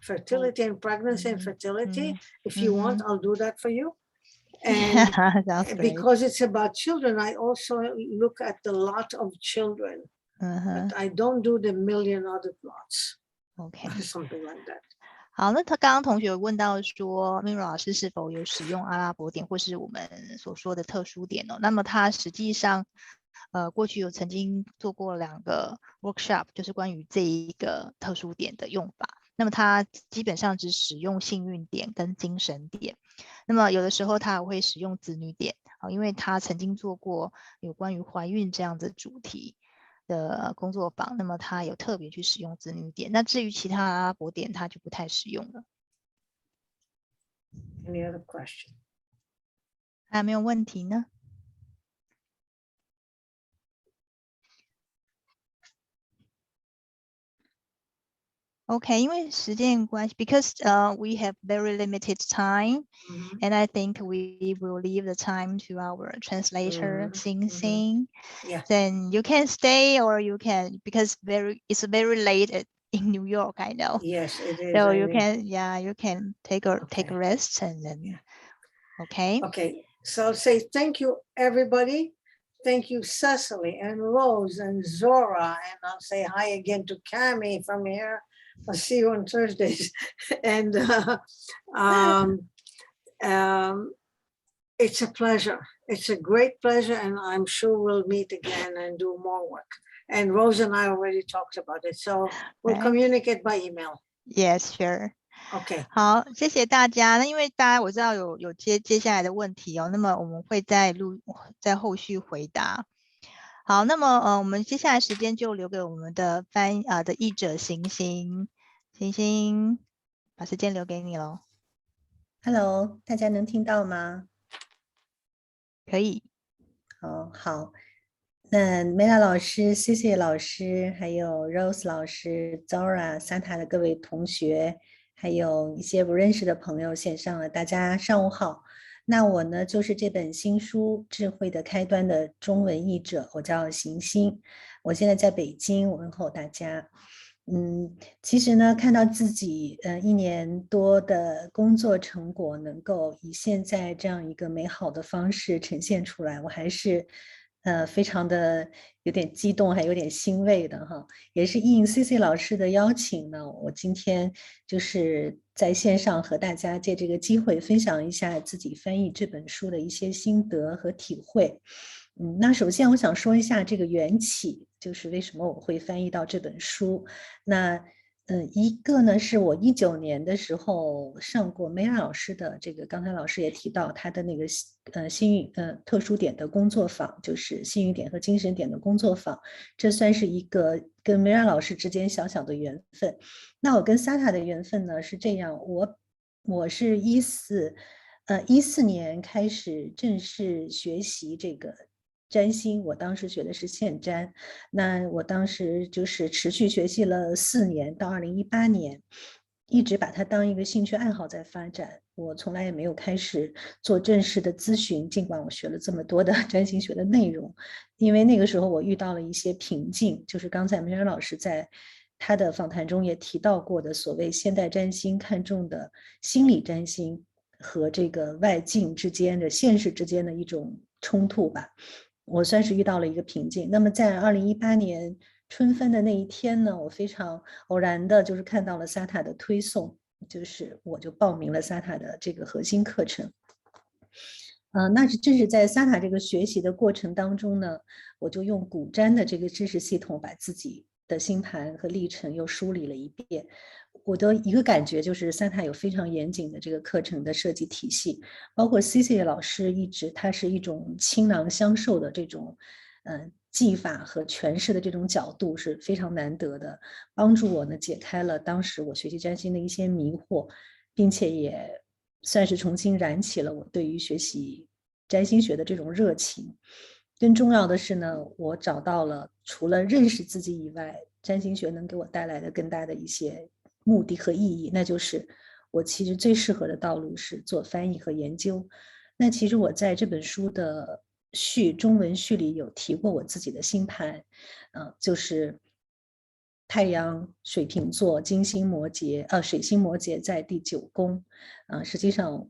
Fertility and pregnancy and fertility. If you want, I'll do that for you. And because it's about children, I also look at the lot of children. But I don't do the million other lots. Okay. Something like that. 好，那他刚刚同学有问到说 Meira 老师是否有使用阿拉伯点或是我们所说的特殊点哦？那么他实际上过去有曾经做过2个 workshop， 就是关于这一个特殊点的用法。那么他基本上只使用幸运点跟精神点，那么有的时候他还会使用子女点，因为他曾经做过有关于怀孕这样的主题的工作坊，那么他有特别去使用子女点，那至于其他阿拉伯点他就不太使用了。Any other question? 还有没有问题呢？ OK， 因为时间关系 ，because we have very limited time, and I think we will leave the time to our translator, Xin Xin. Yeah. Then you can stay or you can, because it's very late in New York, I know. Yes, it is. So you can take a rest and then. Yeah. Okay. Okay. So I'll say thank you, everybody. Thank you, Cecily and Rose and Zora. And I'll say hi again to Cammie from here. I'll see you on Thursdays. And it's a pleasure. It's a great pleasure. And I'm sure we'll meet again and do more work. And Rose and I already talked about it. So we'll communicate by email. Yes, sure. OK， 好，谢谢大家。那因为大家我知道有接下来的问题哦，那么我们会在后续回答。好，那么我们接下来时间就留给我们的的译者邢欣，把时间留给你喽。Hello， 大家能听到吗？可以。好。那 Meira 老师、CC 老师，还有 Rose 老师、Zora、SATA 的各位同学，还有一些不认识的朋友线上了，大家上午好。那我呢，就是这本新书《智慧的开端》的中文译者，我叫邢欣，我现在在北京，问候大家。其实呢，看到自己1年多的工作成果能够以现在这样一个美好的方式呈现出来，我还是非常的有点激动，还有点欣慰的哈。也是应 CC 老师的邀请呢，我今天就是在线上和大家借这个机会分享一下自己翻译这本书的一些心得和体会。那首先我想说一下这个缘起，就是为什么我会翻译到这本书。那一个呢是我19年的时候上过Meira老师的这个，刚才老师也提到他的那个特殊点的工作坊，就是幸运点和精神点的工作坊，这算是一个跟Meira老师之间小小的缘分。那我跟SATA的缘分呢是这样，我是14年开始正式学习这个占星，我当时学的是现占，那我当时就是持续学习了4年，到2018年，一直把它当一个兴趣爱好在发展。我从来也没有开始做正式的咨询，尽管我学了这么多的占星学的内容，因为那个时候我遇到了一些瓶颈，就是刚才Meira老师在他的访谈中也提到过的，所谓现代占星看重的心理占星和这个外境之间的现实之间的一种冲突吧。我算是遇到了一个瓶颈。那么在2018年春分的那一天呢，我非常偶然的就是看到了SATA的推送，就是我就报名了SATA的这个核心课程。那正是在SATA这个学习的过程当中呢，我就用古占的这个知识系统把自己的星盘和历程又梳理了一遍。我的一个感觉就是SATA有非常严谨的这个课程的设计体系，包括 CC 老师它是一种倾囊相授的这种技法和诠释的这种角度是非常难得的，帮助我呢解开了当时我学习占星的一些迷惑，并且也算是重新燃起了我对于学习占星学的这种热情。更重要的是呢，我找到了除了认识自己以外，占星学能给我带来的更大的一些目的和意义，那就是我其实最适合的道路是做翻译和研究。那其实我在这本书的中文序里有提过我自己的星盘，就是太阳水瓶座，金星摩羯，水星摩羯在第9宫，实际上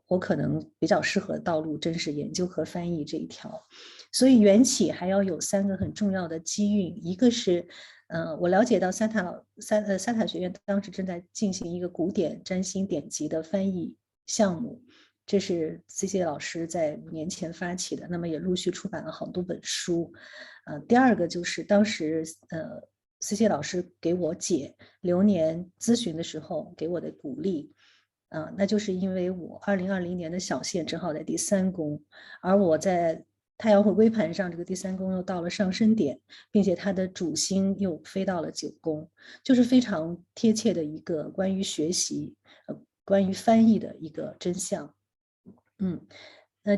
我可能比较适合的道路真是研究和翻译这一条。所以缘起还要有3个很重要的机运，一个是我了解到SATA学院当时正在进行一个古典占星典籍的翻译项目，这是 CC 老师在5年前发起的，那么也陆续出版了好多本书。第二个就是当时CC 老师给我解流年咨询的时候给我的鼓励，那就是因为我2020年的小限正好在第3宫，而我在太阳回归盘上这个第3宫又到了上升点，并且它的主星又飞到了9宫，就是非常贴切的一个关于学习关于翻译的一个真相。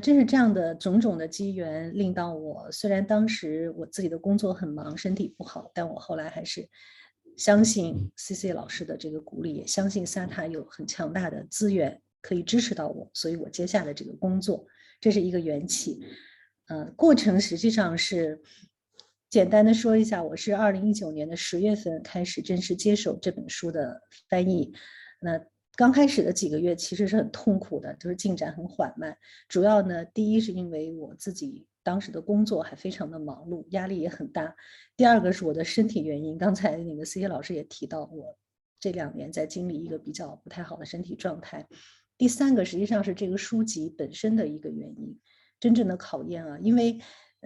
正是这样的种种的机缘令到我，虽然当时我自己的工作很忙，身体不好，但我后来还是相信 CC 老师的这个鼓励，也相信 SATA 有很强大的资源可以支持到我，所以我接下了这个工作，这是一个缘起。过程实际上是简单的说一下，我是2019年的10月份开始正式接手这本书的翻译。那刚开始的几个月其实是很痛苦的，就是进展很缓慢。主要呢，第一是因为我自己当时的工作还非常的忙碌，压力也很大。第二个是我的身体原因，刚才那个 CC 老师也提到，我这2年在经历一个比较不太好的身体状态。第三个实际上是这个书籍本身的一个原因。真正的考验啊，因为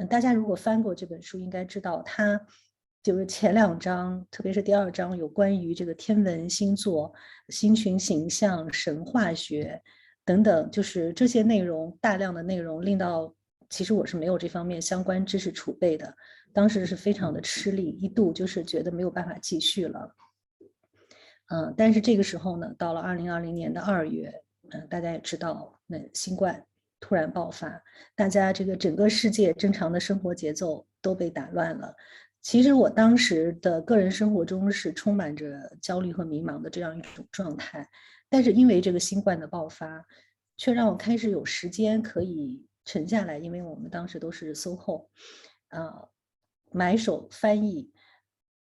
大家如果翻过这本书应该知道，它就是前2章，特别是第2章有关于这个天文星座、星群形象、神话学等等，就是这些内容，大量的内容令到其实我是没有这方面相关知识储备的，当时是非常的吃力，一度就是觉得没有办法继续了。但是这个时候呢，到了2020年的2月，大家也知道，那新冠突然爆发，大家这个整个世界正常的生活节奏都被打乱了。其实我当时的个人生活中是充满着焦虑和迷茫的这样一种状态，但是因为这个新冠的爆发，却让我开始有时间可以沉下来，因为我们当时都是SOHO，买手翻译。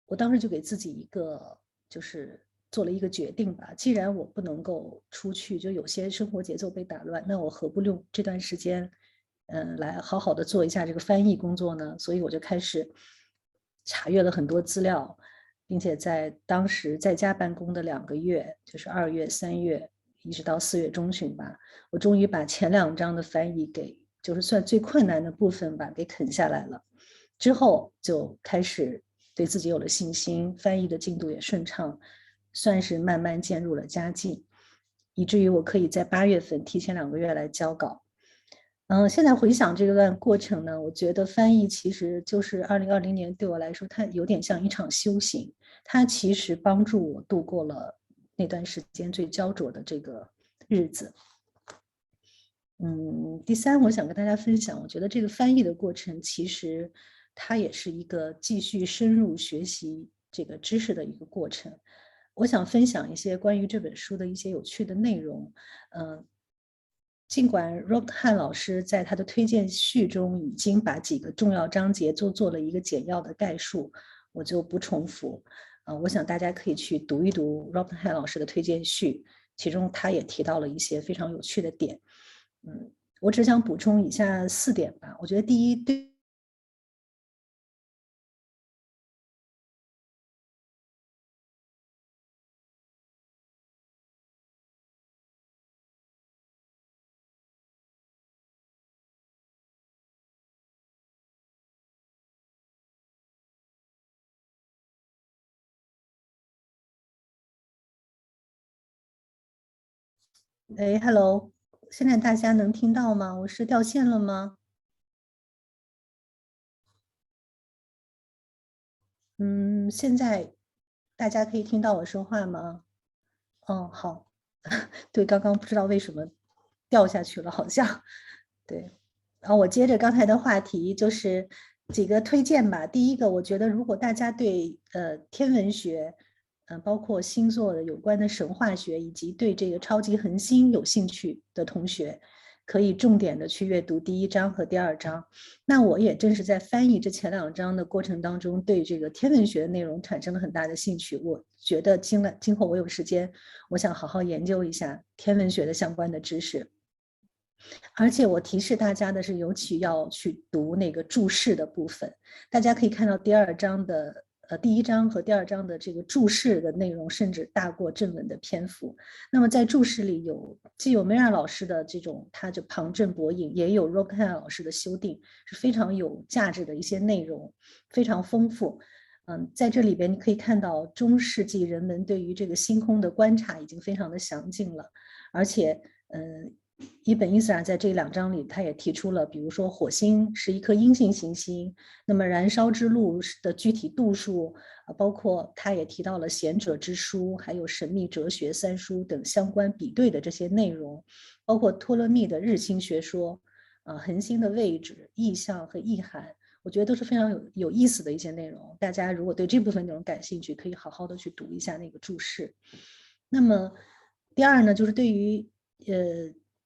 我当时就给自己一个就是做了一个决定吧，既然我不能够出去，就有些生活节奏被打乱，那我何不用这段时间来好好的做一下这个翻译工作呢？所以我就开始查阅了很多资料，并且在当时在家办公的2个月，就是2月、3月一直到4月中旬吧，我终于把前2章的翻译给就是算最困难的部分吧给啃下来了。之后就开始对自己有了信心，翻译的进度也顺畅，算是慢慢渐入了佳境，以至于我可以在8月份提前2个月来交稿。现在回想这段过程呢，我觉得翻译其实就是2020年对我来说，它有点像一场修行，它其实帮助我度过了那段时间最焦灼的这个日子。第3，我想跟大家分享，我觉得这个翻译的过程其实它也是一个继续深入学习这个知识的一个过程。我想分享一些关于这本书的一些有趣的内容。尽管 Doctrine 老师在他的推荐序中已经把几个重要章节做了一个简要的概述，我就不重复。我想大家可以去读一读 Doctrine 老师的推荐序，其中他也提到了一些非常有趣的点。我只想补充以下4点吧。我觉得第一，对，Hello， 现在大家能听到吗？我是掉线了吗？现在大家可以听到我说话吗？好，对，刚刚不知道为什么掉下去了，好像，对。然后我接着刚才的话题，就是几个推荐吧。第一个，我觉得如果大家对天文学，包括星座的有关的神话学，以及对这个超级恒星有兴趣的同学，可以重点的去阅读第1章和第2章。那我也正是在翻译这前2章的过程当中，对这个天文学的内容产生了很大的兴趣。我觉得今后我有时间，我想好好研究一下天文学的相关的知识。而且我提示大家的是，尤其要去读那个注释的部分。大家可以看到第1章和第2章的这个注释的内容，甚至大过正文的篇幅。那么在注释里既有 Meira 老师的这种他就旁证博引，也有 Doctrine 老师的修订，是非常有价值的一些内容，非常丰富。在这里边你可以看到中世纪人们对于这个星空的观察已经非常的详尽了，而且Ibn 在这2章里，他也提出了，比如说火星是一颗阴性行星，那么燃烧之路的具体度数，包括他也提到了贤者之书，还有神秘哲学3书等相关比对的这些内容，包括托勒密的日心学说，恒星的位置、意象和意涵。我我觉得都是非常有意思的一些内容。大家如果对这部分内容感兴趣，可以好好的去读一下那个注释。那么第二呢，就是对于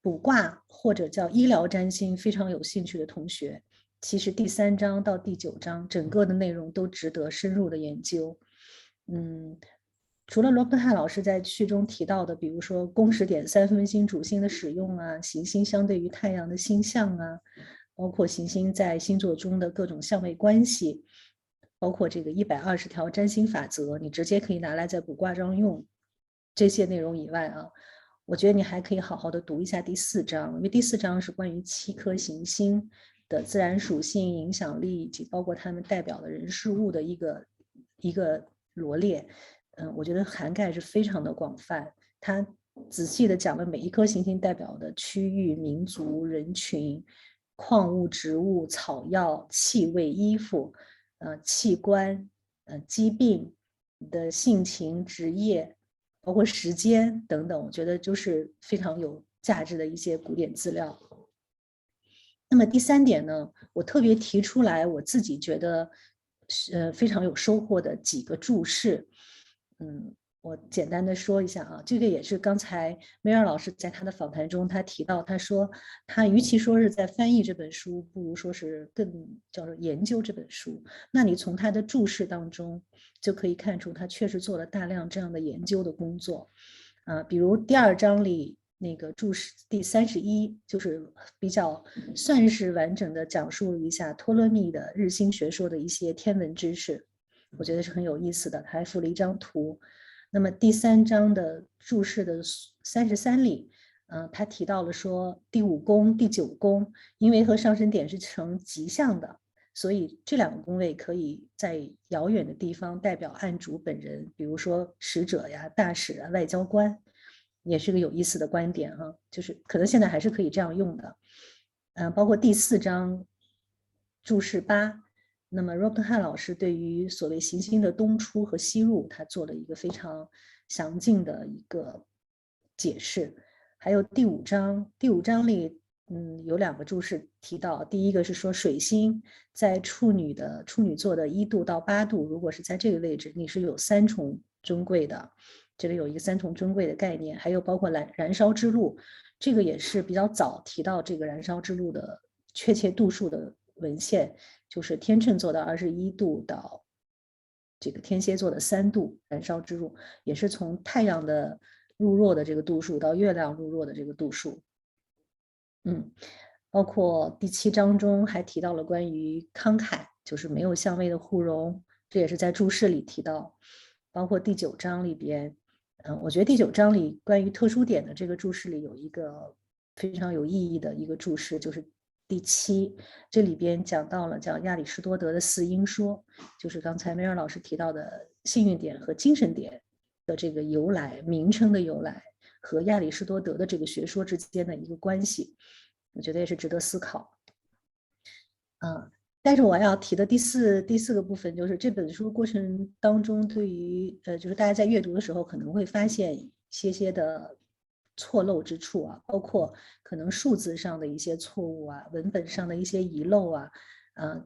卜卦或者叫医疗占星非常有兴趣的同学，其实第3章到第9章整个的内容都值得深入的研究。除了罗伯特老师在序中提到的，比如说公时点3分星主星的使用啊，行星相对于太阳的星象啊，包括行星在星座中的各种相位关系，包括这个120条占星法则，你直接可以拿来在卜卦中用。这些内容以外啊，我觉得你还可以好好的读一下第4章，因为第4章是关于7颗行星的自然属性、影响力以及包括它们代表的人事物的一个罗列。我觉得涵盖是非常的广泛，它仔细的讲了每一颗行星代表的区域、民族、人群、矿物、植物、草药、气味、衣服、器官、疾病的性情、职业，包括时间等等，我觉得就是非常有价值的一些古典资料。那么第3点呢，我特别提出来我自己觉得非常有收获的几个注释。我简单的说一下啊，这个也是刚才梅尔老师在他的访谈中他提到，他说他与其说是在翻译这本书，不如说是更叫做研究这本书。那你从他的注释当中就可以看出他确实做了大量这样的研究的工作。比如第2章里那个注释第31，就是比较算是完整的讲述了一下托勒密的日心学说的一些天文知识，我觉得是很有意思的，他还附了一张图。那么第3章的注释的33里，他提到了说第5宫、第9宫，因为和上升点是成吉象的，所以这2个宫位可以在遥远的地方代表案主本人，比如说使者呀、大使啊、外交官，也是个有意思的观点哈，就是可能现在还是可以这样用的。包括第4章注释8。那么 Robert 老师对于所谓行星的东出和西入，他做了一个非常详尽的一个解释。还有第5章，第5章里有2个注释提到，第一个是说水星在处女座的1度到8度，如果是在这个位置，你是有3重尊贵的，这里有一个3重尊贵的概念。还有包括燃烧之路，这个也是比较早提到这个燃烧之路的确切度数的文献，就是天秤座的21度到这个天蝎座的3度燃烧之路，也是从太阳的入弱的这个度数到月亮入弱的这个度数。包括第7章中还提到了关于慷慨，就是没有相位的互容，这也是在注释里提到。包括第9章里边，我觉得第9章里关于特殊点的这个注释里有一个非常有意义的一个注释，就是第7，这里边讲到了叫亚里士多德的4因说，就是刚才梅尔老师提到的幸运点和精神点的这个由来，名称的由来和亚里士多德的这个学说之间的一个关系，我觉得也是值得思考。但是我要提的第四个部分，就是这本书过程当中对于就是大家在阅读的时候可能会发现一些的错漏之处啊，包括可能数字上的一些错误啊，文本上的一些遗漏啊，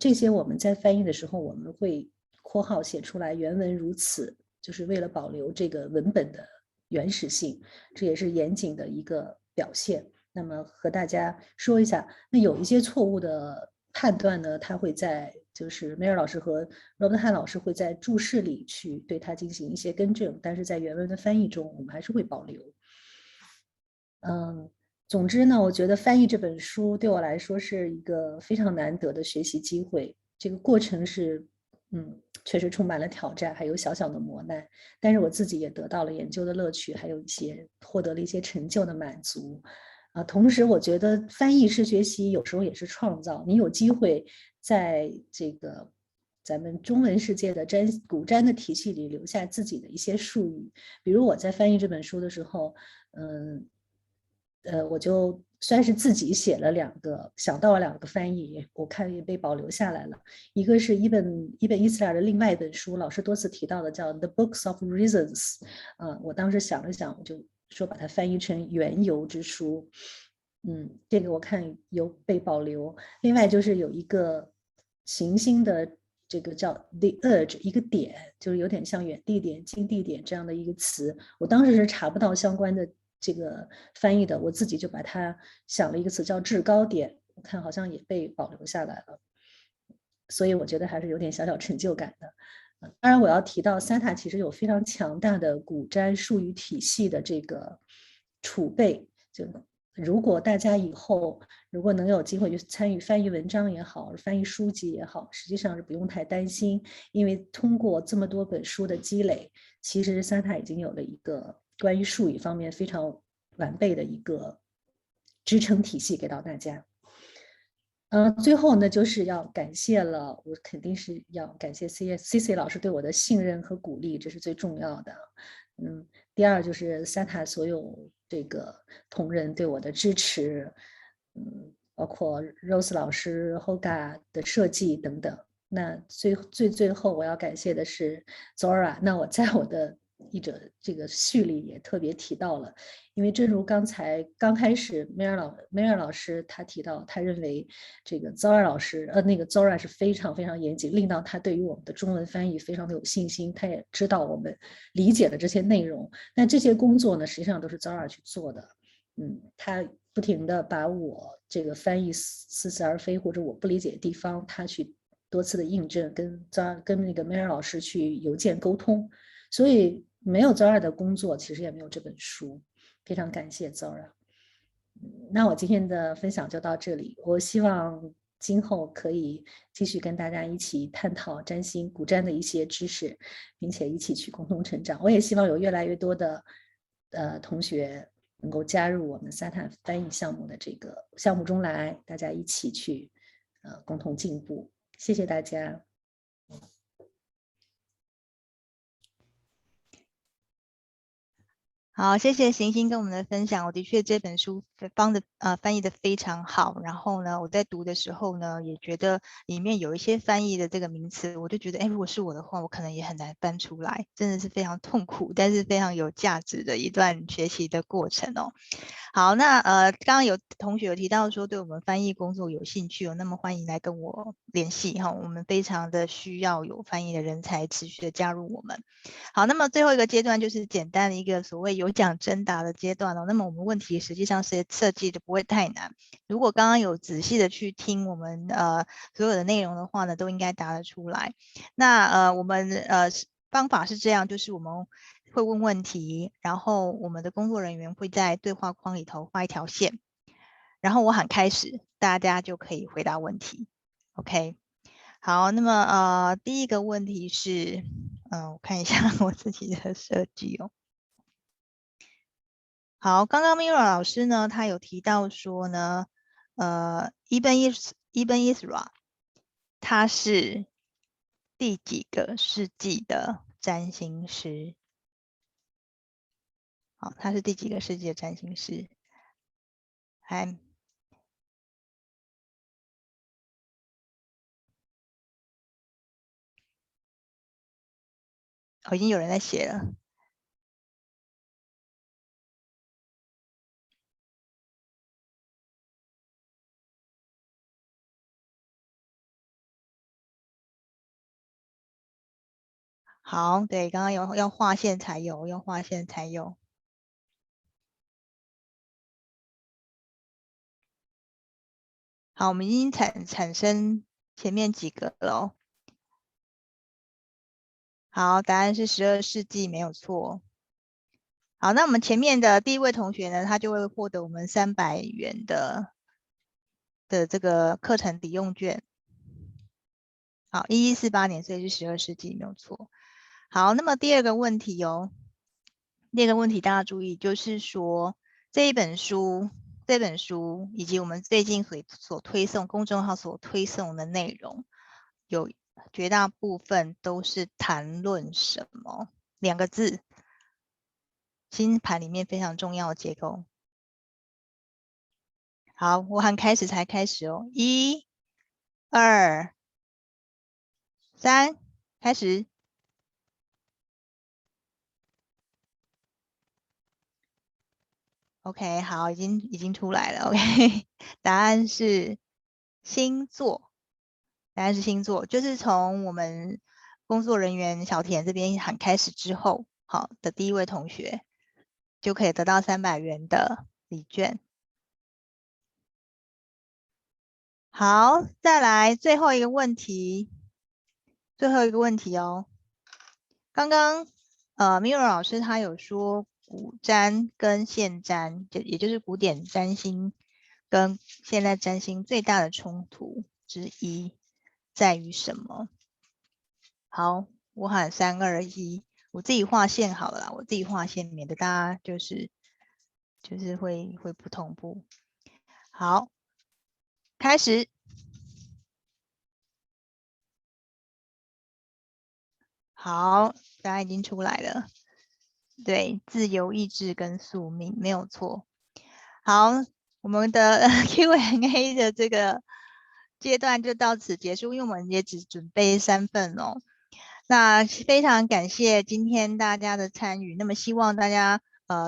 这些我们在翻译的时候我们会括号写出来原文如此，就是为了保留这个文本的原始性，这也是严谨的一个表现。那么和大家说一下，那有一些错误的判断呢，他会在就是梅尔老师和罗伯特老师会在注释里去对它进行一些更正，但是在原文的翻译中我们还是会保留。总之呢，我觉得翻译这本书对我来说是一个非常难得的学习机会，这个过程是确实充满了挑战，还有小小的磨难，但是我自己也得到了研究的乐趣，还有一些获得了一些成就的满足。同时我觉得翻译是学习，有时候也是创造。你有机会在这个咱们中文世界的古占的体系里留下自己的一些术语，比如我在翻译这本书的时候，我就算是自己写了想到了2个翻译，我看也被保留下来了。一个是Ibn Ezra的另外一本书，老师多次提到的叫 The Books of Reasons，我当时想了想，我就说把它翻译成缘由之书，这个我看有被保留。另外就是有一个行星的这个叫 the edge 一个点，就是有点像远地点、近地点这样的一个词。我当时是查不到相关的这个翻译的，我自己就把它想了一个词叫制高点，我看好像也被保留下来了，所以我觉得还是有点小小成就感的。当然我要提到 SATA 其实有非常强大的古占术语体系的这个储备，就如果大家以后如果能有机会去参与翻译文章也好，翻译书籍也好，实际上是不用太担心，因为通过这么多本书的积累，其实 SATA 已经有了一个关于术语方面非常完备的一个支撑体系给到大家。最后呢，就是要感谢了，我肯定是要感谢 CC 老师对我的信任和鼓励，这是最重要的。第二就是 SATA 所有这个同仁对我的支持，包括 Rose 老师、Hoga 的设计等等。那最后我要感谢的是 Zora。那我在我的译者这个序里也特别提到了，因为正如刚开始 Meira 老师他提到，他认为这个 Zora 老师那个 Zora 是非常非常严谨，令到他对于我们的中文翻译非常的有信心，他也知道我们理解的这些内容。但这些工作呢，实际上都是 Zora 去做的。他不停的把我这个翻译似是而非或者我不理解的地方，他去多次的印证，跟那个 Meira 老师去邮件沟通。所以没有 Zora 的工作，其实也没有这本书。非常感谢 Zora。那我今天的分享就到这里，我希望今后可以继续跟大家一起探讨占星古占的一些知识，并且一起去共同成长。我也希望有越来越多的同学能够加入我们SATA翻译项目的这个项目中来，大家一起去共同进步。谢谢大家。好，谢谢行星跟我们的分享。我的确这本书翻译的非常好，然后呢，我在读的时候呢，也觉得里面有一些翻译的这个名词，我就觉得，如果是我的话，我可能也很难翻出来，真的是非常痛苦，但是非常有价值的一段学习的过程哦。好，那刚刚有同学有提到说对我们翻译工作有兴趣那么欢迎来跟我联系哈，我们非常的需要有翻译的人才持续的加入我们。好，那么最后一个阶段就是简单的一个所谓有奖征答的阶段那么我们问题实际上是设计的不会太难，如果刚刚有仔细的去听我们所有的内容的话呢，都应该答得出来。那我们方法是这样，就是我们会问问题，然后我们的工作人员会在对话框里头画一条线，然后我喊开始，大家就可以回答问题。OK， 好，那么第一个问题是，我看一下我自己的设计哦。好，刚刚 Meira 老师呢，他有提到说呢，Ibn Ezra 他是第几个世纪的占星师？好，他是第几个世纪的占星师？已经有人在写了。好，对，刚刚要划线才有，要划线才有。好，我们已经产生前面几个了。好，答案是12世纪，没有错。好，那我们前面的第一位同学呢，他就会获得我们300元的这个课程抵用券。好，1148年，所以是12世纪，没有错。好，那么第二个问题哦，第二个问题大家注意，就是说这本书以及我们最近所推送公众号所推送的内容，有绝大部分都是谈论什么？2个字，星盘里面非常重要的结构。好，我喊开始才开始哦，1、2、3，开始。OK， 好，已经出来了。OK， 答案是星座。答案是星座，就是从我们工作人员小田这边喊开始之后，好的第一位同学就可以得到300元的礼券。好，再来最后一个问题，哦。刚刚Meira老师他有说古占跟现占，也就是古典占星跟现代占星最大的冲突之一在于什么？好，我喊3、2、1，我自己画线好了啦，我自己画线，免得大家就是会不同步。好，开始。好，答案已经出来了。对，自由意志跟宿命没有错。好，我们的Q&A 的这个阶段就到此结束，因为我们也只准备3份哦。那非常感谢今天大家的参与，那么希望大家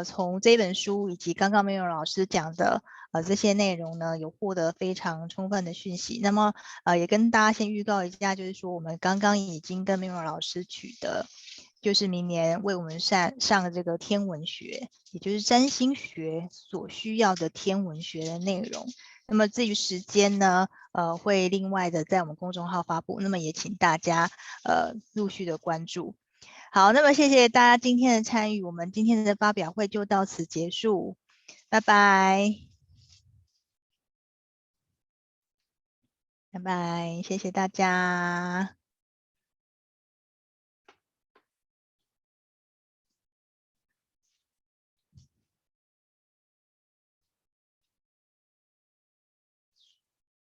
从这本书以及刚刚Meira老师讲的这些内容呢，有获得非常充分的讯息。那么也跟大家先预告一下，就是说我们刚刚已经跟Meira老师取得，就是明年为我们上这个天文学，也就是占星学所需要的天文学的内容。那么至于时间呢，会另外的在我们公众号发布，那么也请大家陆续的关注。好，那么谢谢大家今天的参与，我们今天的发表会就到此结束，拜拜，拜拜，谢谢大家。